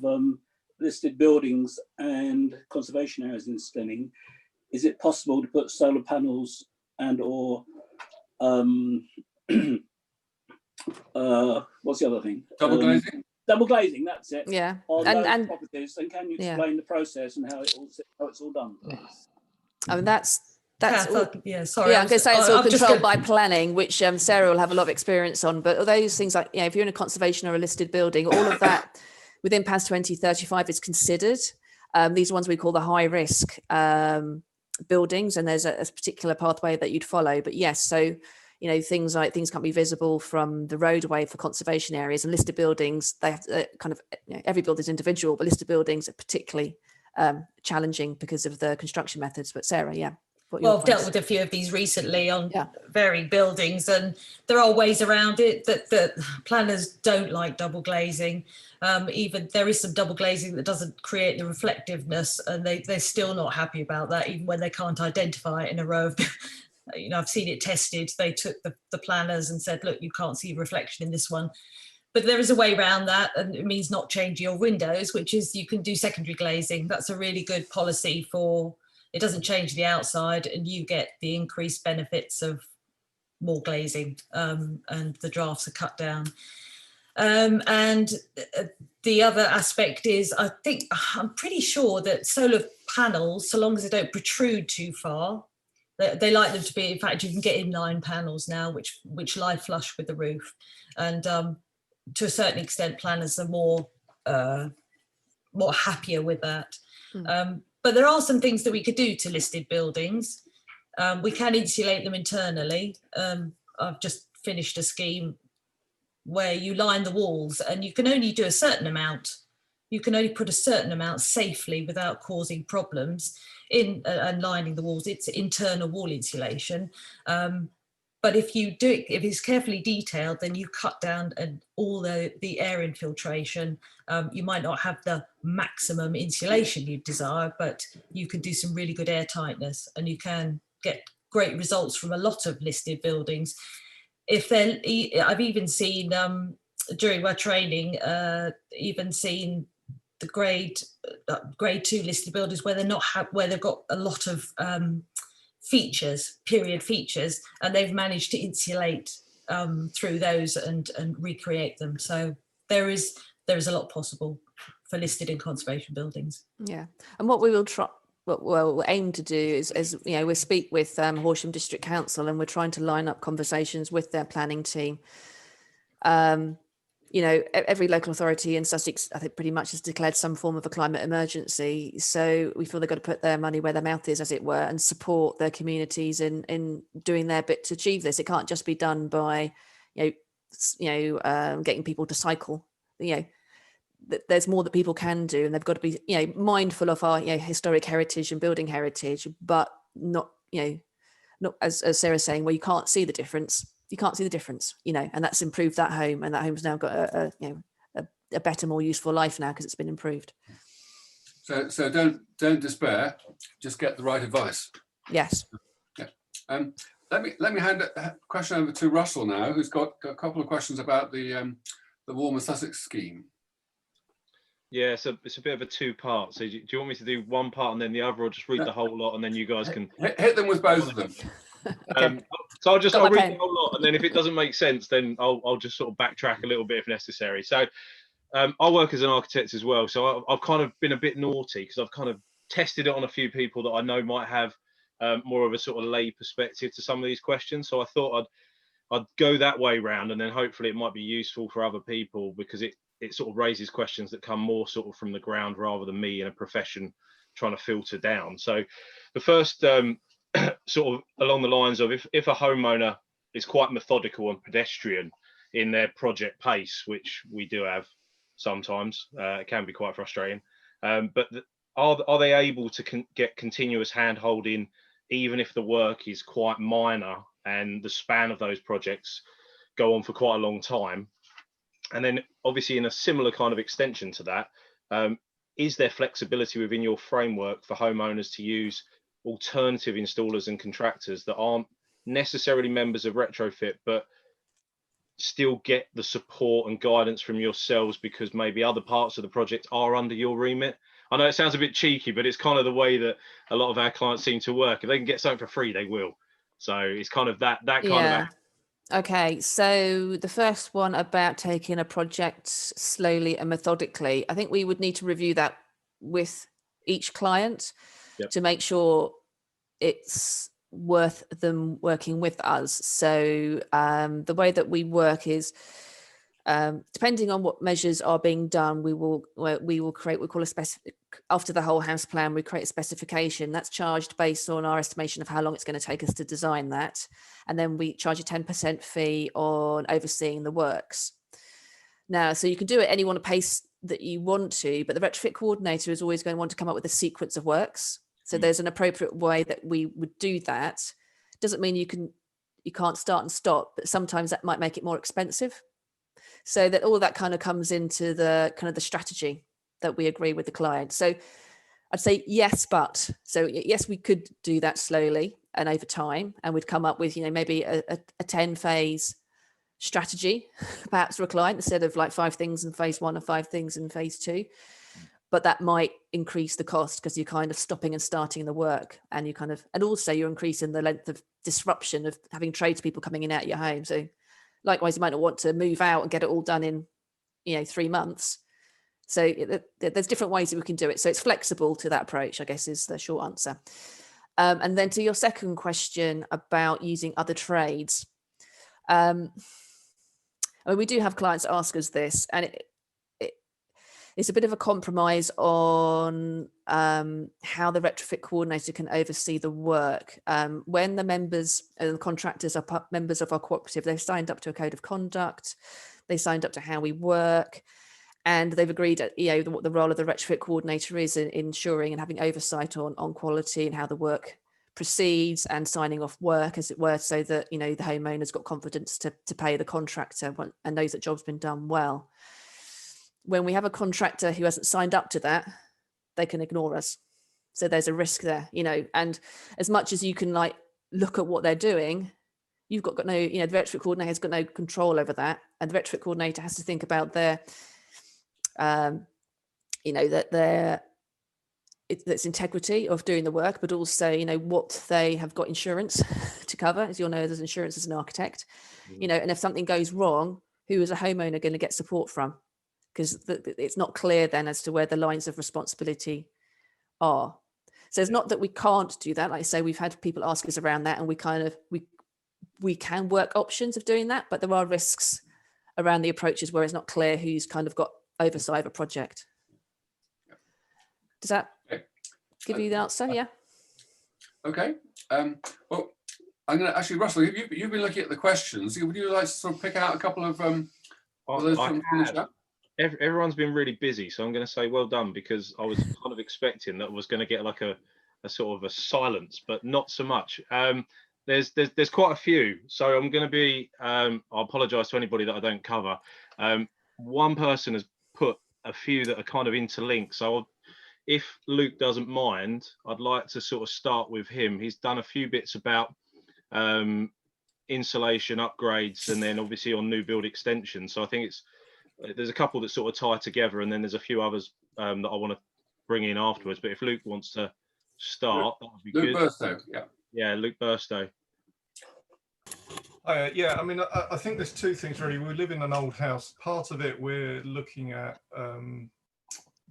listed buildings and conservation areas in Stenning. Is it possible to put solar panels and or what's the other thing? Double glazing? Double glazing, that's it. Yeah. On those And properties. And can you explain the process and how it's all done, please? I mean, that's Cath, all, yeah, sorry. yeah, I'm going to say it's all I'm just controlled gonna- by planning, which Sarah will have a lot of experience on. But all those things like, if you're in a conservation or a listed building, all of that within PAS 2035 is considered. These are ones we call the high risk buildings, and there's a particular pathway that you'd follow. But yes, so things can't be visible from the roadway for conservation areas, and listed buildings, they have to, kind of, every building's individual, but listed buildings are particularly challenging because of the construction methods. But Sarah, yeah. Well, I've dealt with a few of these recently on varying buildings, and there are ways around it that planners don't like double glazing. Even there is some double glazing that doesn't create the reflectiveness, and they're still not happy about that, even when they can't identify it in a row of I've seen it tested. They took the planners and said, look, you can't see reflection in this one. But there is a way around that, and it means not changing your windows, which is you can do secondary glazing. That's a really good policy for, it doesn't change the outside, and you get the increased benefits of more glazing, and the drafts are cut down. And the other aspect is, I'm pretty sure that solar panels, so long as they don't protrude too far, they like them to be, in fact, you can get inline panels now, which lie flush with the roof. And to a certain extent, planners are more happier with that. But there are some things that we could do to listed buildings. We can insulate them internally. I've just finished a scheme where you line the walls, and you can only do a certain amount. You can only put a certain amount safely without causing problems in and lining the walls. It's internal wall insulation. But if you do it, if it's carefully detailed, then you cut down all the air infiltration. You might not have the maximum insulation you desire, but you can do some really good air tightness, and you can get great results from a lot of listed buildings. I've even seen during my training, even seen the grade 2 listed buildings where where they've got a lot of period features, and they've managed to insulate through those and recreate them. So there is a lot possible for listed and conservation buildings. Yeah, and what we will try. What we'll aim to do is we speak with Horsham District Council, and we're trying to line up conversations with their planning team. Every local authority in Sussex, I think, pretty much has declared some form of a climate emergency. So we feel they've got to put their money where their mouth is, as it were, and support their communities in doing their bit to achieve this. It can't just be done by, getting people to cycle. There's more that people can do, and they've got to be mindful of our historic heritage and building heritage, but not as Sarah's saying, where you can't see the difference. And that's improved that home, and that home's now got a better, more useful life now because it's been improved. So don't despair, just get the right advice. Yes. Yeah. Let me hand a question over to Russell now, who's got a couple of questions about the Warmer Sussex scheme. Yeah, so it's a bit of a two-part. So do you want me to do one part and then the other, or just read the whole lot and then you guys can hit them with both of them? Okay. So I'll read the whole lot, and then if it doesn't make sense, then I'll just sort of backtrack a little bit if necessary. So I work as an architect as well, so I've kind of been a bit naughty because I've kind of tested it on a few people that I know might have more of a sort of lay perspective to some of these questions. So I thought I'd go that way round, and then hopefully it might be useful for other people, because it sort of raises questions that come more sort of from the ground rather than me in a profession trying to filter down. So the first sort of along the lines of if a homeowner is quite methodical and pedestrian in their project pace, which we do have sometimes, it can be quite frustrating. But are they able to get continuous hand holding, even if the work is quite minor and the span of those projects go on for quite a long time? And then obviously in a similar kind of extension to that, is there flexibility within your framework for homeowners to use alternative installers and contractors that aren't necessarily members of Retrofit, but still get the support and guidance from yourselves because maybe other parts of the project are under your remit? I know it sounds a bit cheeky, but it's kind of the way that a lot of our clients seem to work. If they can get something for free, they will. So it's kind of that kind of. Okay, so the first one about taking a project slowly and methodically, I think we would need to review that with each client to make sure it's worth them working with us. So the way that we work is, depending on what measures are being done, we will create, we call a specific, after the whole house plan, we create a specification that's charged based on our estimation of how long it's going to take us to design that. And then we charge a 10% fee on overseeing the works. Now, so you can do it any one pace that you want to, but the retrofit coordinator is always going to want to come up with a sequence of works. So there's an appropriate way that we would do that. Doesn't mean you can't start and stop, but sometimes that might make it more expensive. So that all that kind of comes into the kind of the strategy that we agree with the client. So I'd say yes, but so yes, we could do that slowly and over time, and we'd come up with, maybe a 10-phase strategy, perhaps for a client, instead of like 5 things in phase 1 and 5 things in phase 2. But that might increase the cost because you're kind of stopping and starting the work, and and also you're increasing the length of disruption of having tradespeople coming in and out of your home. So likewise, you might not want to move out and get it all done in, 3 months. So there's different ways that we can do it. So it's flexible to that approach, I guess, is the short answer. And then to your second question about using other trades. We do have clients ask us this, and it's a bit of a compromise on how the retrofit coordinator can oversee the work. When the members and the contractors are members of our cooperative, they've signed up to a code of conduct, they signed up to how we work, and they've agreed what the role of the retrofit coordinator is in ensuring and having oversight on quality and how the work proceeds and signing off work, as it were, so that the homeowner's got confidence to pay the contractor and knows that job's been done well. When we have a contractor who hasn't signed up to that, they can ignore us. So there's a risk there, and as much as you can look at what they're doing, you've got no, the retrofit coordinator has got no control over that. And the retrofit coordinator has to think about their, it's integrity of doing the work, but also, what they have got insurance to cover. As you'll know, there's insurance as an architect, and if something goes wrong, who is a homeowner going to get support from? Because it's not clear then as to where the lines of responsibility are. So it's not that we can't do that. Like I say, we've had people ask us around that, and we can work options of doing that, but there are risks around the approaches where it's not clear who's kind of got oversight of a project. Does that give you the answer? Yeah. Okay. Well, I'm going to actually, Russell, you've been looking at the questions. Would you like to sort of pick out a couple of those from the chat? Everyone's been really busy, so I'm going to say well done, because I was kind of expecting that I was going to get like a sort of a silence, but not so much. There's quite a few, so I'm going to be. I apologise to anybody that I don't cover. One person has put a few that are kind of interlinked, so if Luke doesn't mind, I'd like to sort of start with him. He's done a few bits about insulation upgrades, and then obviously on new build extension. So I think there's a couple that sort of tie together, and then there's a few others that I want to bring in afterwards. But if Luke wants to start, that would be good. Luke Burstow, yeah. Yeah, Luke Burstow. Yeah, I mean, I think there's 2 things really. We live in an old house. Part of it we're looking at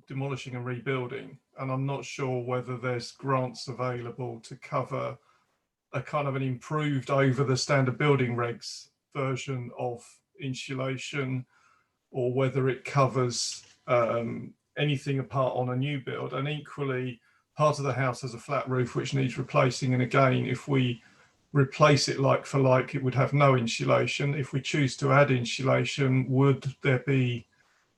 demolishing and rebuilding, and I'm not sure whether there's grants available to cover a kind of an improved over the standard building regs version of insulation, or whether it covers anything apart on a new build. And equally, part of the house has a flat roof which needs replacing, and again, if we replace it like for like, it would have no insulation. If we choose to add insulation, would there be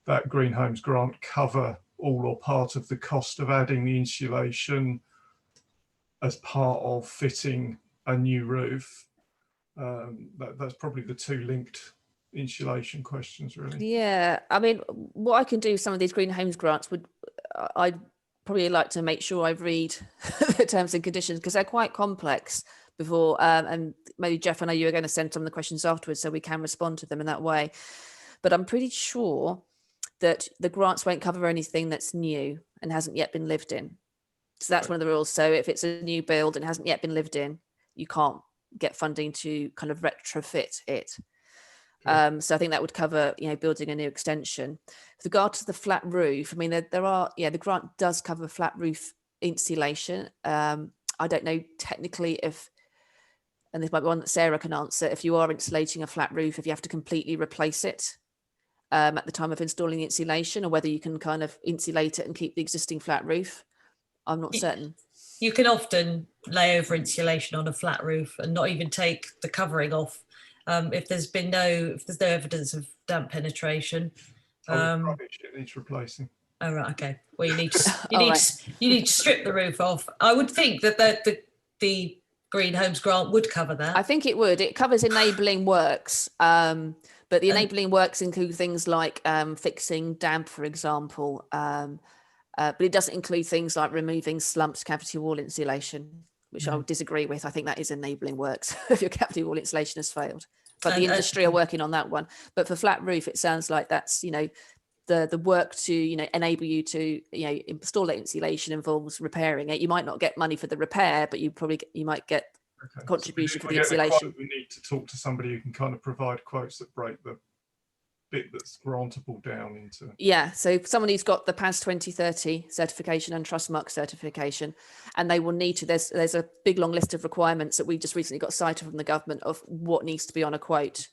that Green Homes grant cover all or part of the cost of adding the insulation as part of fitting a new roof? That's probably the two linked insulation questions, really. Yeah, I mean, what I can do with some of these Green Homes grants would, I'd probably like to make sure I read the terms and conditions, because they're quite complex before, and maybe Jeff, I know you were going to send some of the questions afterwards so we can respond to them in that way. But I'm pretty sure that the grants won't cover anything that's new and hasn't yet been lived in. So that's one of the rules. So if it's a new build and hasn't yet been lived in, you can't get funding to kind of retrofit it. So I think that would cover, building a new extension. With regard to the flat roof, I mean, there are, the grant does cover flat roof insulation. I don't know technically if, and this might be one that Sarah can answer, if you are insulating a flat roof, if you have to completely replace it at the time of installing the insulation, or whether you can kind of insulate it and keep the existing flat roof. I'm not certain. You can often lay over insulation on a flat roof and not even take the covering off if there's no evidence of damp penetration. Rubbish, it needs replacing. Oh right, okay. Well, you need to strip the roof off. I would think that the Green Homes grant would cover that. I think it would. It covers enabling works, but the enabling works include things like fixing damp, for example. But it doesn't include things like removing slumps, cavity wall insulation, which I would disagree with. I think that is enabling works if your cavity wall insulation has failed. But the industry are working on that one. But for flat roof, it sounds like that's, the work to, enable you to, install that insulation involves repairing it. You might not get money for the repair, but you might get contribution for the insulation. We need to talk to somebody who can kind of provide quotes that break the bit that's grantable down into. Yeah, so someone who's got the PAS 2030 certification and Trustmark certification, and they will need to, there's a big long list of requirements that we just recently got cited from the government of what needs to be on a quote.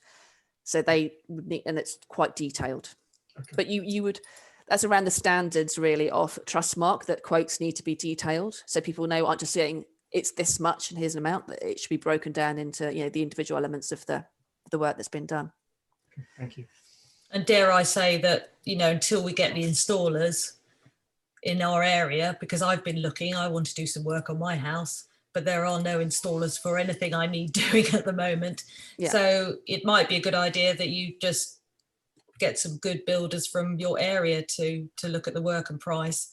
So they would need, and it's quite detailed. Okay. But you would, that's around the standards really of Trustmark, that quotes need to be detailed. So people know, aren't just saying it's this much and here's an amount, that it should be broken down into, the individual elements of the work that's been done. Okay, thank you. And dare I say that, until we get the installers in our area, because I've been looking, I want to do some work on my house, but there are no installers for anything I need doing at the moment. Yeah. So it might be a good idea that you just get some good builders from your area to look at the work and price.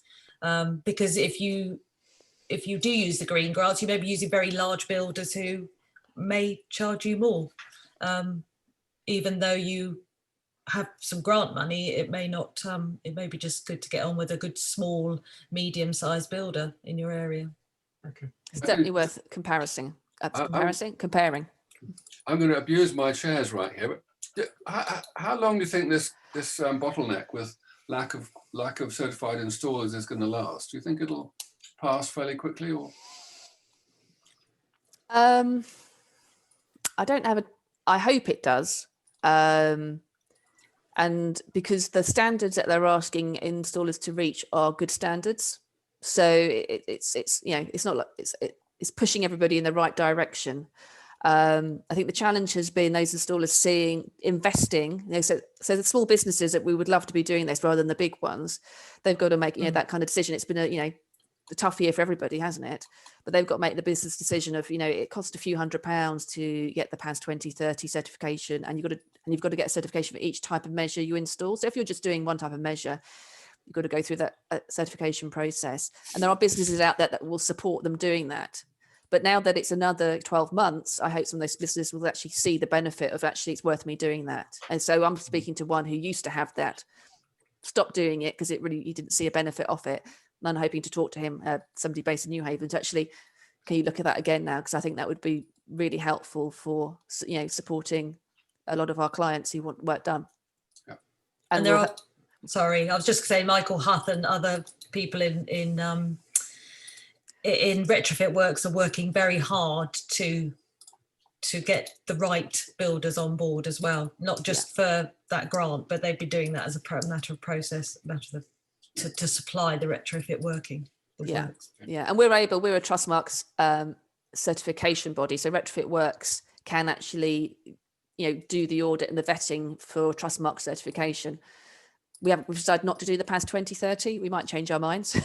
Because if you do use the green grants, you may be using very large builders who may charge you more, even though you have some grant money. It may not, it may be just good to get on with a good small medium-sized builder in your area. Okay, it's definitely worth comparing. I'm going to abuse my chairs right here, but how long do you think this bottleneck with lack of certified installers is going to last? Do you think it'll pass fairly quickly, or? I don't have I hope it does. And because the standards that they're asking installers to reach are good standards, so it's not like it's pushing everybody in the right direction. I think the challenge has been those installers investing. So the small businesses that we would love to be doing this rather than the big ones, they've got to make that kind of decision. It's been a tough year for everybody, hasn't it? But they've got to make the business decision of it costs a few £100s to get the PAS 2030 certification, and you've got to get a certification for each type of measure you install. So if you're just doing one type of measure, you've got to go through that certification process. And there are businesses out there that will support them doing that. But now that it's another 12 months, I hope some of those businesses will actually see the benefit of actually it's worth me doing that. And so I'm speaking to one who used to have that, stopped doing it because he didn't see a benefit of it. And I'm hoping to talk to him, somebody based in New Haven, to actually, can you look at that again now? Because I think that would be really helpful for supporting a lot of our clients who want work done. Yeah. And there are, sorry, I was just saying, Michael Huth and other people in retrofit works are working very hard to get the right builders on board as well, not just for that grant, but they've been doing that as a matter of process, to supply the retrofit working. Yeah, yeah, and we're a Trustmarks certification body, so Retrofit Works can actually, do the audit and the vetting for Trustmark certification. We've decided not to do the past 2030. We might change our minds.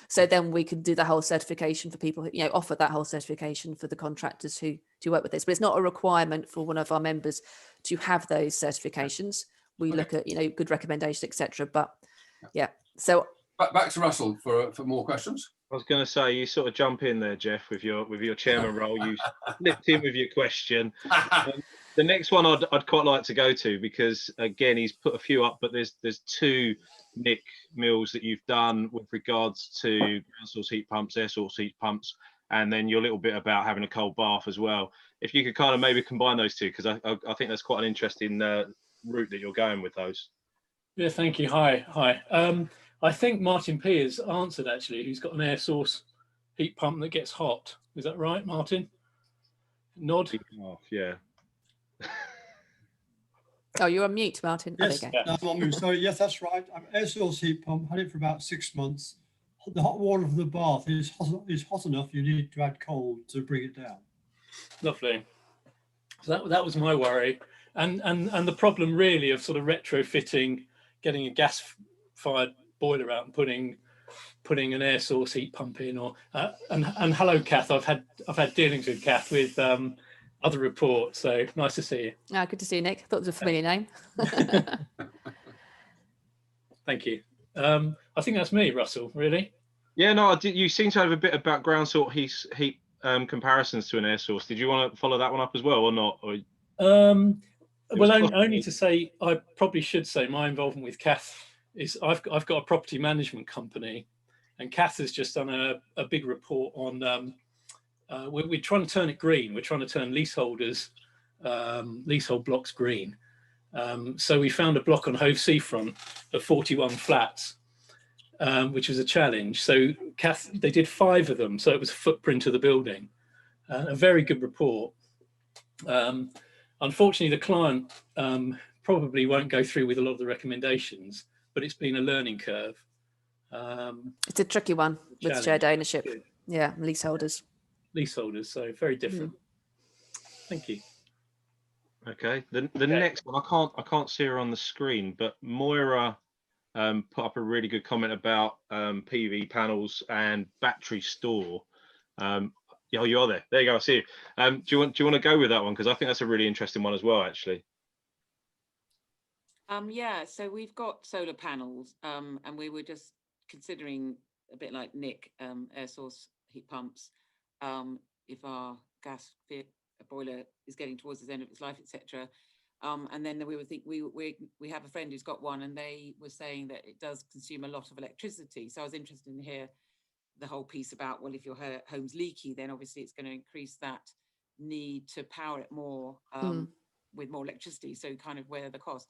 So then we can do the whole certification for people who, offer that whole certification for the contractors who work with this. But it's not a requirement for one of our members to have those certifications. We look at, good recommendations, etc. But yeah, so back to Russell for more questions. I was going to say, you sort of jump in there, Jeff, with your chairman role. You slipped in with your question. The next one I'd quite like to go to, because again, he's put a few up, but there's two, Nick, Mills, that you've done with regards to ground source heat pumps, air source heat pumps, and then your little bit about having a cold bath as well. If you could kind of maybe combine those two, because I think that's quite an interesting route that you're going with those. Yeah, thank you. Hi. I think Martin P has answered, actually, who's got an air source heat pump that gets hot. Is that right, Martin? Nod. Yeah. Oh, you're on mute, Martin. Yes, okay. I'm on mute. Sorry, yes, that's right. I'm air source heat pump. Had it for about 6 months. The hot water from the bath is hot enough. You need to add cold to bring it down. Lovely. So that was my worry, and the problem really of sort of retrofitting, getting a gas-fired boiler out and putting an air source heat pump in, or and hello, Cath. I've had dealings with Cath with other reports, so nice to see you. Good to see you, Nick. I thought it was a familiar name. Thank you. I think that's me, Russell. Really? Yeah, no, you seem to have a bit about ground source heat comparisons to an air source. Did you want to follow that one up as well, or not? Or, well, only to say, I probably should say my involvement with Cath is I've got a property management company, and Cath has just done a big report on. We're trying to turn it green. We're trying to turn leasehold blocks green. So we found a block on Hove Seafront of 41 flats, which was a challenge. So Cath, they did 5 of them. So it was a footprint of the building. A very good report. Unfortunately, the client probably won't go through with a lot of the recommendations, but it's been a learning curve. It's a tricky one with shared ownership. Yeah, leaseholders, so very different. Thank you. Okay, the next one, I can't see her on the screen, but Moira put up a really good comment about PV panels and battery store. Yeah, you are there. There you go. I see you. Do you want to go with that one, because I think that's a really interesting one as well, actually. Yeah, so we've got solar panels, and we were just considering, a bit like Nick, air source heat pumps. If our gas boiler is getting towards the end of its life, etc. And then we have a friend who's got one, and they were saying that it does consume a lot of electricity. So I was interested in hear the whole piece about, well, if your home's leaky, then obviously it's going to increase that need to power it more with more electricity. So kind of where the cost.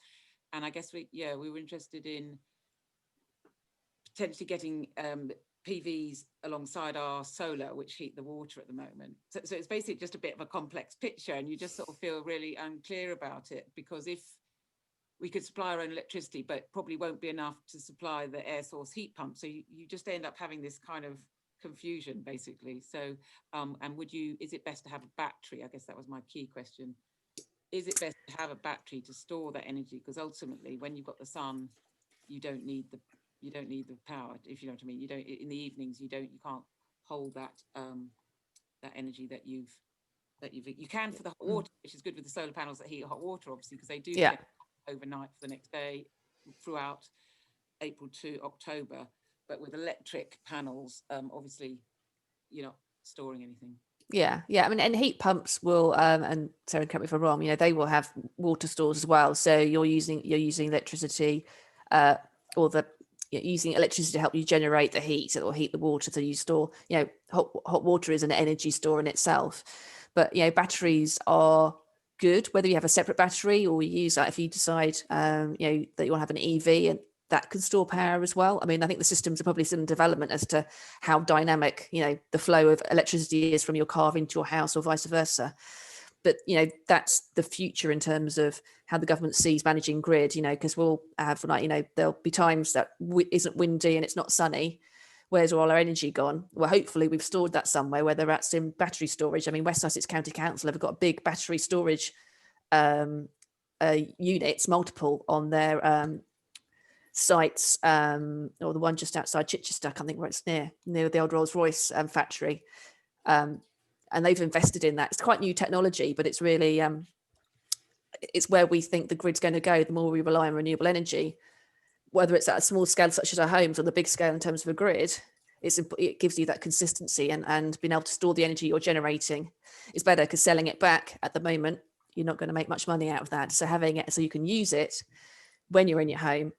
And I guess we were interested in potentially getting PVs alongside our solar, which heat the water at the moment. So it's basically just a bit of a complex picture, and you just sort of feel really unclear about it, because if we could supply our own electricity, but it probably won't be enough to supply the air source heat pump. So you just end up having this kind of confusion, basically. So, and is it best to have a battery? I guess that was my key question. Is it best to have a battery to store that energy? Because ultimately, when you've got the sun, you don't need the power, if you know what I mean. You don't, in the evenings, you can't hold that that energy that you can for the hot water, which is good with the solar panels that heat hot water, obviously, because they do get overnight for the next day throughout April to October. But with electric panels, obviously, you're not storing anything. Yeah. I mean, and heat pumps will, and Sarah, correct me if I'm wrong, they will have water stores as well. So you're using electricity, using electricity to help you generate the heat or heat the water. So you store, hot water is an energy store in itself. But batteries are good, whether you have a separate battery or you use that if you decide, that you want to have an EV, and that can store power as well. I mean, I think the systems are probably still in development as to how dynamic, the flow of electricity is from your car into your house or vice versa. But, that's the future in terms of how the government sees managing grid, because we'll have, there'll be times that isn't windy and it's not sunny, where's all our energy gone? Well, hopefully we've stored that somewhere, whether that's in battery storage. I mean, West Sussex County Council have got a big battery storage units, multiple on their sites, or the one just outside Chichester, I can't think where it's near the old Rolls-Royce factory. And they've invested in that. It's quite new technology, but it's really, it's where we think the grid's going to go the more we rely on renewable energy, whether it's at a small scale such as our homes or the big scale in terms of a grid. It gives you that consistency, and being able to store the energy you're generating is better, because selling it back at the moment, you're not going to make much money out of that. So having it so you can use it when you're in your home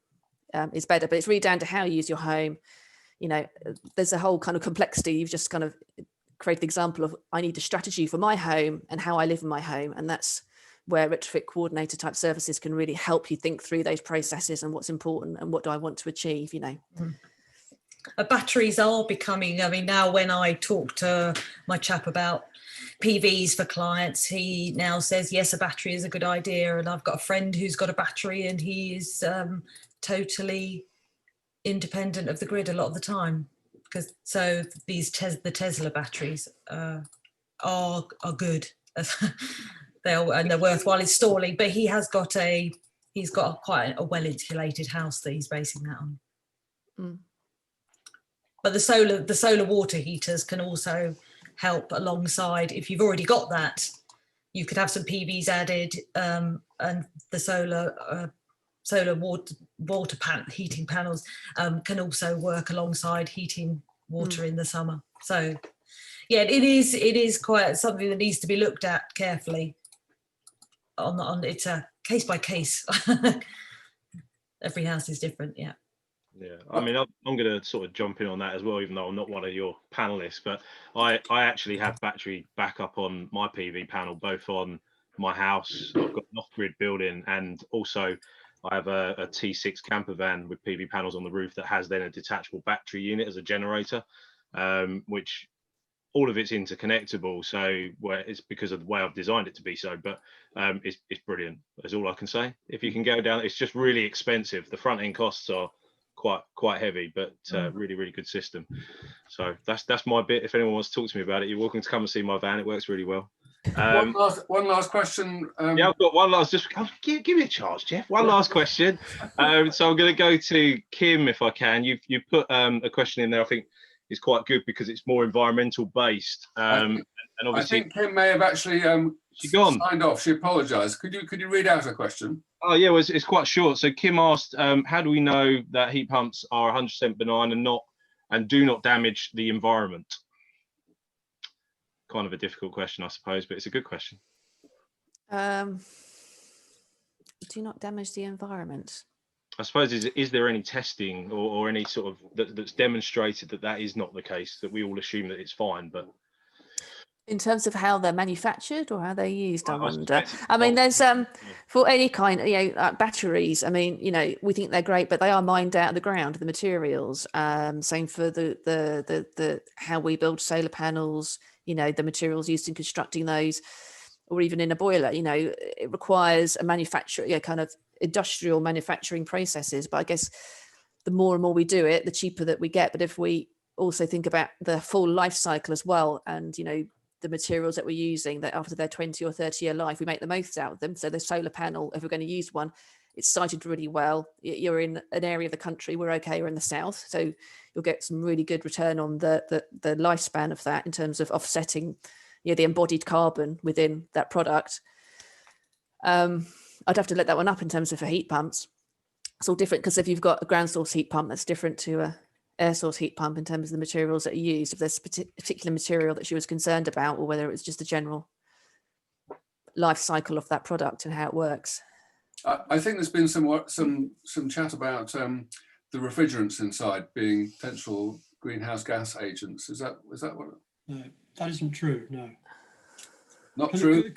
is better. But it's really down to how you use your home. You know, there's a whole kind of complexity. You've just kind of created the example of, I need a strategy for my home and how I live in my home. And that's where Retrofit Coordinator type services can really help you think through those processes and what's important and what do I want to achieve, you know. Batteries are becoming, I mean, now when I talk to my chap about PVs for clients, he now says, yes, a battery is a good idea. And I've got a friend who's got a battery, and he is totally independent of the grid a lot of the time. Because so these the Tesla batteries are good. They're worthwhile installing, but he's got quite a well insulated house that he's basing that on. Mm. But the solar water heaters can also help alongside. If you've already got that, you could have some PVs added, and the solar heating panels can also work alongside heating water in the summer. So yeah, it is quite something that needs to be looked at carefully. It's a case by case. Every house is different. Yeah. Yeah, I mean, I'm going to sort of jump in on that as well, even though I'm not one of your panelists, but I actually have battery backup on my PV panel, both on my house. I've got an off-grid building, and also I have a T6 camper van with PV panels on the roof that has then a detachable battery unit as a generator, which all of it's interconnectable. So it's because of the way I've designed it to be so, but it's brilliant. That's all I can say. If you can go down, it's just really expensive. The front end costs are quite heavy, but really good system. So that's my bit. If anyone wants to talk to me about it, you're welcome to come and see my van. It works really well. One last question. Yeah, I've got one last. Just give me a chance, Jeff. One last question. So I'm going to go to Kim if I can. You put a question in there. I think is quite good because it's more environmental based. And obviously, I think Kim may have actually signed off. She apologised. Could you read out her question? Oh yeah, well, it's quite short. So Kim asked, how do we know that heat pumps are 100% benign and do not damage the environment? Kind of a difficult question, I suppose, but it's a good question. Do not damage the environment. I suppose, is there any testing or any sort of that's demonstrated that is not the case, that we all assume that it's fine, but in terms of how they're manufactured or how they're used, I wonder. I mean, there's for any kind, batteries. I mean, we think they're great, but they are mined out of the ground, the materials. Same for the how we build solar panels. The materials used in constructing those, or even in a boiler. It requires a manufacturer, kind of industrial manufacturing processes. But I guess the more and more we do it, the cheaper that we get. But if we also think about the full life cycle as well, and the materials that we're using, that after their 20 or 30 year life, we make the most out of them. So the solar panel, if we're going to use one, it's sited really well. You're in an area of the country, we're okay, we're in the south, so you'll get some really good return on the lifespan of that in terms of offsetting the embodied carbon within that product. I'd have to let that one up in terms of for heat pumps. It's all different, because if you've got a ground source heat pump, that's different to a air source heat pump in terms of the materials that are used. If there's a particular material that she was concerned about, or whether it was just a general life cycle of that product and how it works. I think there's been some chat about the refrigerants inside being potential greenhouse gas agents. Is that what? No, that isn't true. No. Not true.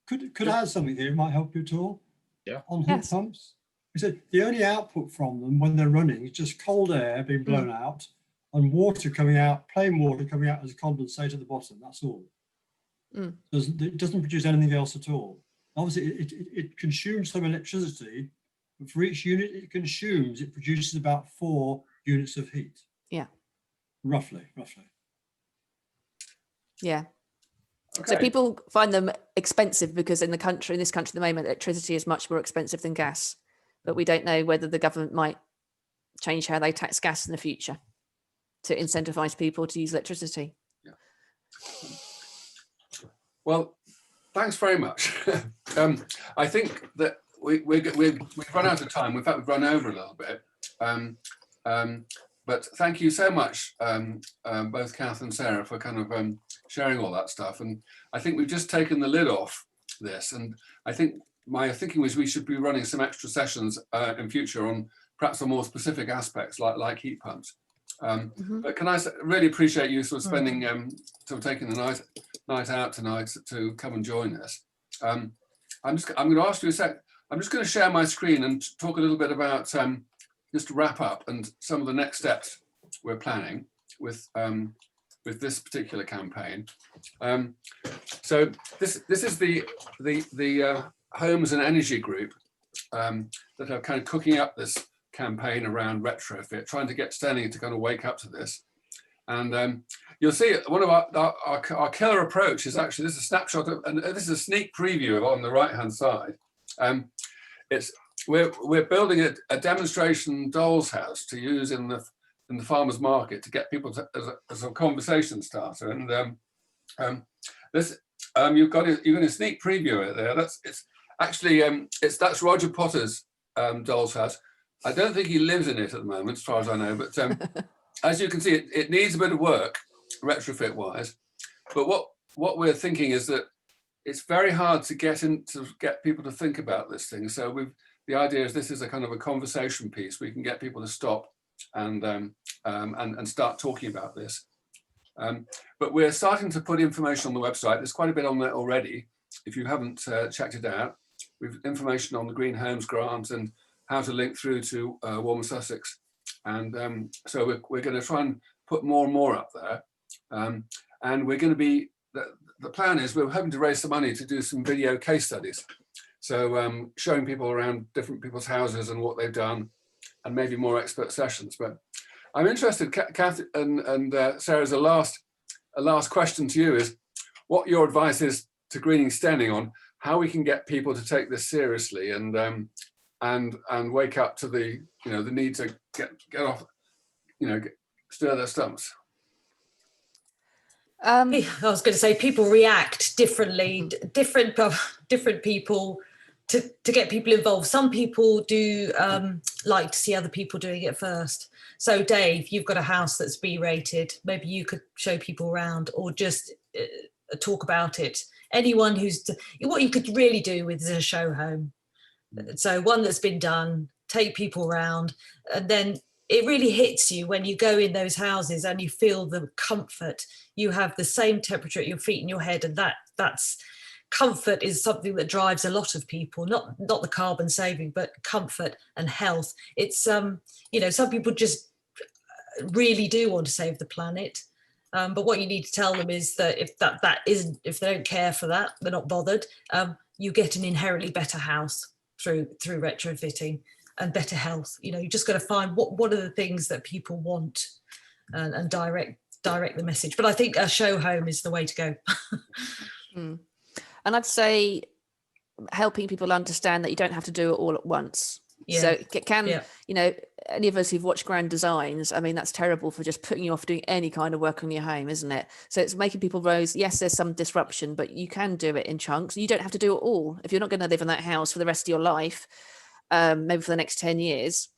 Could I add something here? It might help you at all. Yeah. On heat pumps. We said the only output from them when they're running is just cold air being blown out and water coming out, plain water coming out as condensate at the bottom. That's all. It doesn't produce anything else at all. Obviously, it consumes some electricity, but for each unit it consumes, it produces about 4 units of heat. Yeah. roughly. Yeah. Okay. So people find them expensive because in this country at the moment, electricity is much more expensive than gas. But we don't know whether the government might change how they tax gas in the future to incentivize people to use electricity. Yeah. Well, thanks very much. I think that we've run out of time. In fact, we've run over a little bit. But thank you so much, both Cath and Sarah, for kind of sharing all that stuff. And I think we've just taken the lid off this. And I think my thinking was we should be running some extra sessions in future on perhaps some more specific aspects like heat pumps. But can I really appreciate you sort of spending, sort of taking the night out tonight to come and join us. I'm going to ask you a sec. I'm just going to share my screen and talk a little bit about just to wrap up and some of the next steps we're planning with this particular campaign. So this is the Homes and Energy Group that are kind of cooking up this campaign around retrofit, trying to get Steyning to kind of wake up to this. And you'll see one of our killer approach is actually, this is a snapshot of, and this is a sneak preview of on the right hand side. We're building a demonstration doll's house to use in the farmers market to get people to, as a conversation starter. And this you've got a sneak preview of it there. That's Roger Potter's doll's house. I don't think he lives in it at the moment, as far as I know, but as you can see, it needs a bit of work, retrofit wise. But what we're thinking is that it's very hard to get people to think about this thing. So the idea is this is a kind of a conversation piece. We can get people to stop and start talking about this. But we're starting to put information on the website. There's quite a bit on there already. If you haven't checked it out, we've information on the Green Homes Grant and how to link through to Warmer Sussex. And so we're going to try and put more and more up there. And we're going to be, the plan is we're hoping to raise some money to do some video case studies. So showing people around different people's houses and what they've done, and maybe more expert sessions. But I'm interested, Cath and Sarah, as a last question to you is what your advice is to Greening Steyning on how we can get people to take this seriously and wake up to the the need to get off, stir their stumps. I was going to say people react differently, different people to get people involved. Some people do like to see other people doing it first. So Dave, you've got a house that's B rated. Maybe you could show people around or just talk about it. Anyone what you could really do with is a show home. So one that's been done, take people around, and then it really hits you when you go in those houses and you feel the comfort. You have the same temperature at your feet and your head, and that's comfort is something that drives a lot of people, not the carbon saving, but comfort and health. It's some people just really do want to save the planet, but what you need to tell them is that if if they don't care for that, they're not bothered, you get an inherently better house through retrofitting and better health. You just got to find what are the things that people want and direct the message. But I think a show home is the way to go. And I'd say helping people understand that you don't have to do it all at once. Yeah. So it can, any of us who've watched Grand Designs, I mean, that's terrible for just putting you off doing any kind of work on your home, isn't it? So it's making people realize, yes, there's some disruption, but you can do it in chunks. You don't have to do it all. If you're not going to live in that house for the rest of your life, maybe for the next 10 years,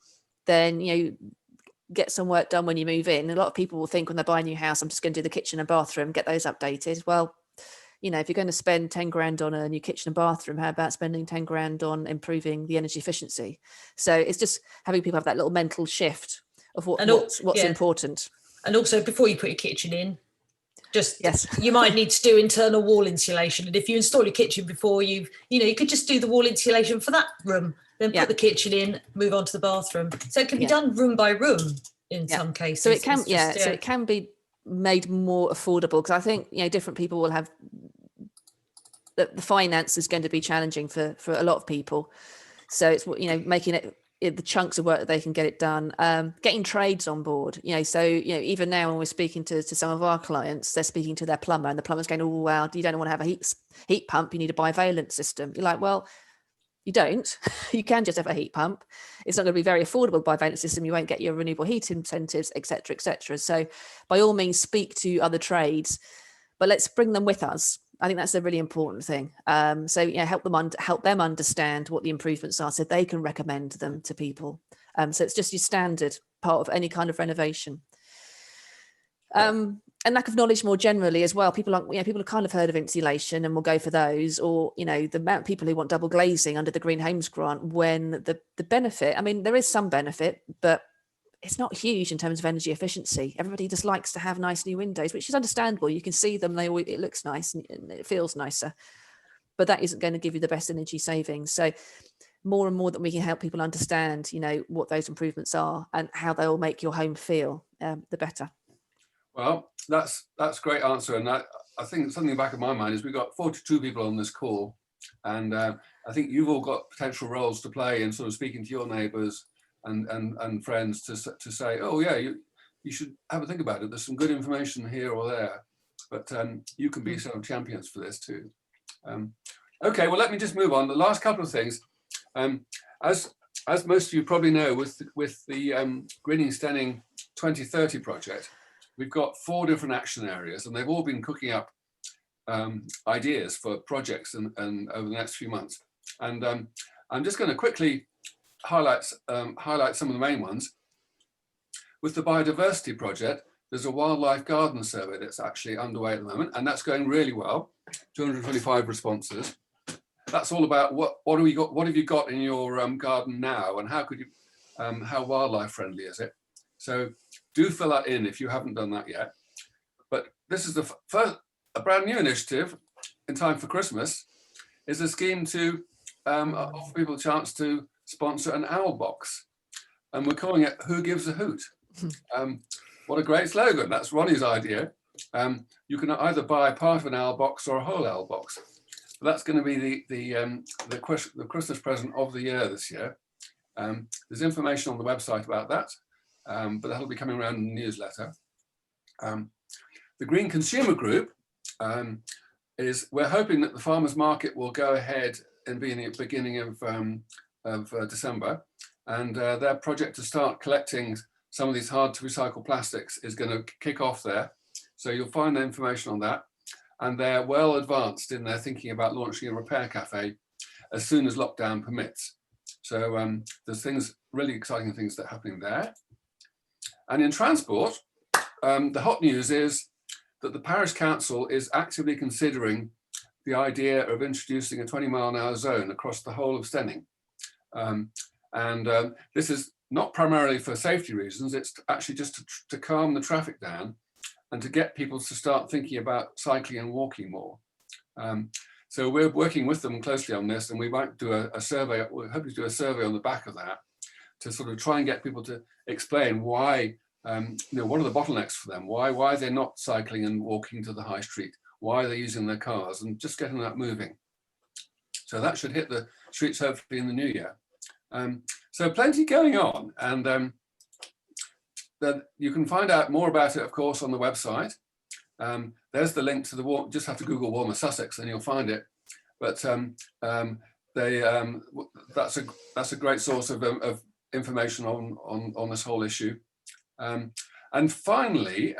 then, get some work done when you move in. A lot of people will think when they buy a new house, I'm just going to do the kitchen and bathroom, get those updated. Well, if you're going to spend 10 grand on a new kitchen and bathroom, how about spending 10 grand on improving the energy efficiency? So it's just having people have that little mental shift of what's important. And also, before you put your kitchen in, yes, you might need to do internal wall insulation. And if you install your kitchen before you could just do the wall insulation for that room, then put the kitchen in, move on to the bathroom. So it can be done room by room in some cases. So it can, so it can be made more affordable, because I think different people will have the finance is going to be challenging for a lot of people. So it's making it the chunks of work that they can get it done, getting trades on board, so, even now when we're speaking to some of our clients, they're speaking to their plumber and the plumber's going, oh, well, you don't want to have a heat pump, you need a bivalent system. You're like, well, you don't. You can just have a heat pump. It's not going to be very affordable bivalent system. You won't get your renewable heat incentives, etc., etc. So by all means, speak to other trades, but let's bring them with us. I think that's a really important thing. So help them understand what the improvements are, so they can recommend them to people. So it's just your standard part of any kind of renovation. And lack of knowledge more generally as well. People have kind of heard of insulation and will go for those, or the amount of people who want double glazing under the Green Homes Grant, when the benefit, I mean, there is some benefit, but it's not huge in terms of energy efficiency. Everybody just likes to have nice new windows, which is understandable. You can see them, it looks nice and it feels nicer, but that isn't going to give you the best energy savings. So more and more that we can help people understand, what those improvements are and how they will make your home feel, the better. Well, that's a great answer. And I think something in the back of my mind is we've got 42 people on this call. And I think you've all got potential roles to play in sort of speaking to your neighbours and friends to say, oh yeah, you should have a think about it. There's some good information here or there, but you can be sort of champions for this too. Okay, well, let me just move on. The last couple of things, as most of you probably know, with the Greening Stenning 2030 project, we've got 4 different action areas, and they've all been cooking up ideas for projects and over the next few months. And I'm just going to quickly highlight some of the main ones. With the biodiversity project, there's a wildlife garden survey that's actually underway at the moment, and that's going really well. 225 responses. That's all about what have you got in your garden now, and how wildlife friendly is it? So do fill that in if you haven't done that yet. But this is a brand new initiative in time for Christmas, is a scheme to offer people a chance to sponsor an owl box. And we're calling it Who Gives a Hoot? What a great slogan. That's Ronnie's idea. You can either buy part of an owl box or a whole owl box. But that's going to be the Christmas present of the year this year. There's information on the website about that. But that'll be coming around in the newsletter. The Green Consumer Group we're hoping that the farmers market will go ahead in the beginning of December, and their project to start collecting some of these hard to recycle plastics is going to kick off there. So you'll find the information on that, and they're well advanced in their thinking about launching a repair cafe as soon as lockdown permits. So there's really exciting things that are happening there. And in transport, the hot news is that the Parish Council is actively considering the idea of introducing a 20-mile-an-hour zone across the whole of Stenning. This is not primarily for safety reasons, it's actually just to calm the traffic down and to get people to start thinking about cycling and walking more. So we're working with them closely on this, and we might do a survey, we're hoping to do a survey on the back of that to sort of try and get people to explain why, what are the bottlenecks for them? Why they're not cycling and walking to the high street? Why are they using their cars? And just getting that moving. So that should hit the streets hopefully in the new year. So plenty going on, and you can find out more about it, of course, on the website. There's the link to the just have to Google Warmer Sussex and you'll find it. But that's a great source of information on this whole issue. And finally,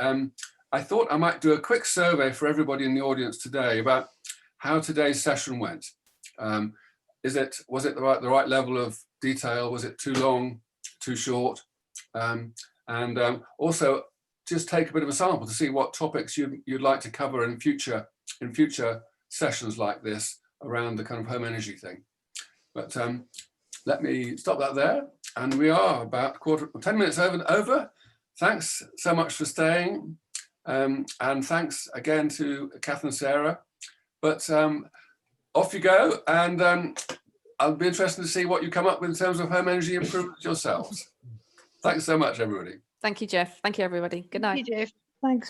I thought I might do a quick survey for everybody in the audience today about how today's session went. Was it the right level of detail? Was it too long, too short? Also, just take a bit of a sample to see what topics you'd like to cover in future sessions like this around the kind of home energy thing. But let me stop that there. And we are about 10 minutes over. Thanks so much for staying. And thanks again to Cath and Sarah. But off you go. And I'll be interested to see what you come up with in terms of home energy improvements yourselves. Thanks so much, everybody. Thank you, Jeff. Thank you, everybody. Good night. Thank you, Jeff. Thanks.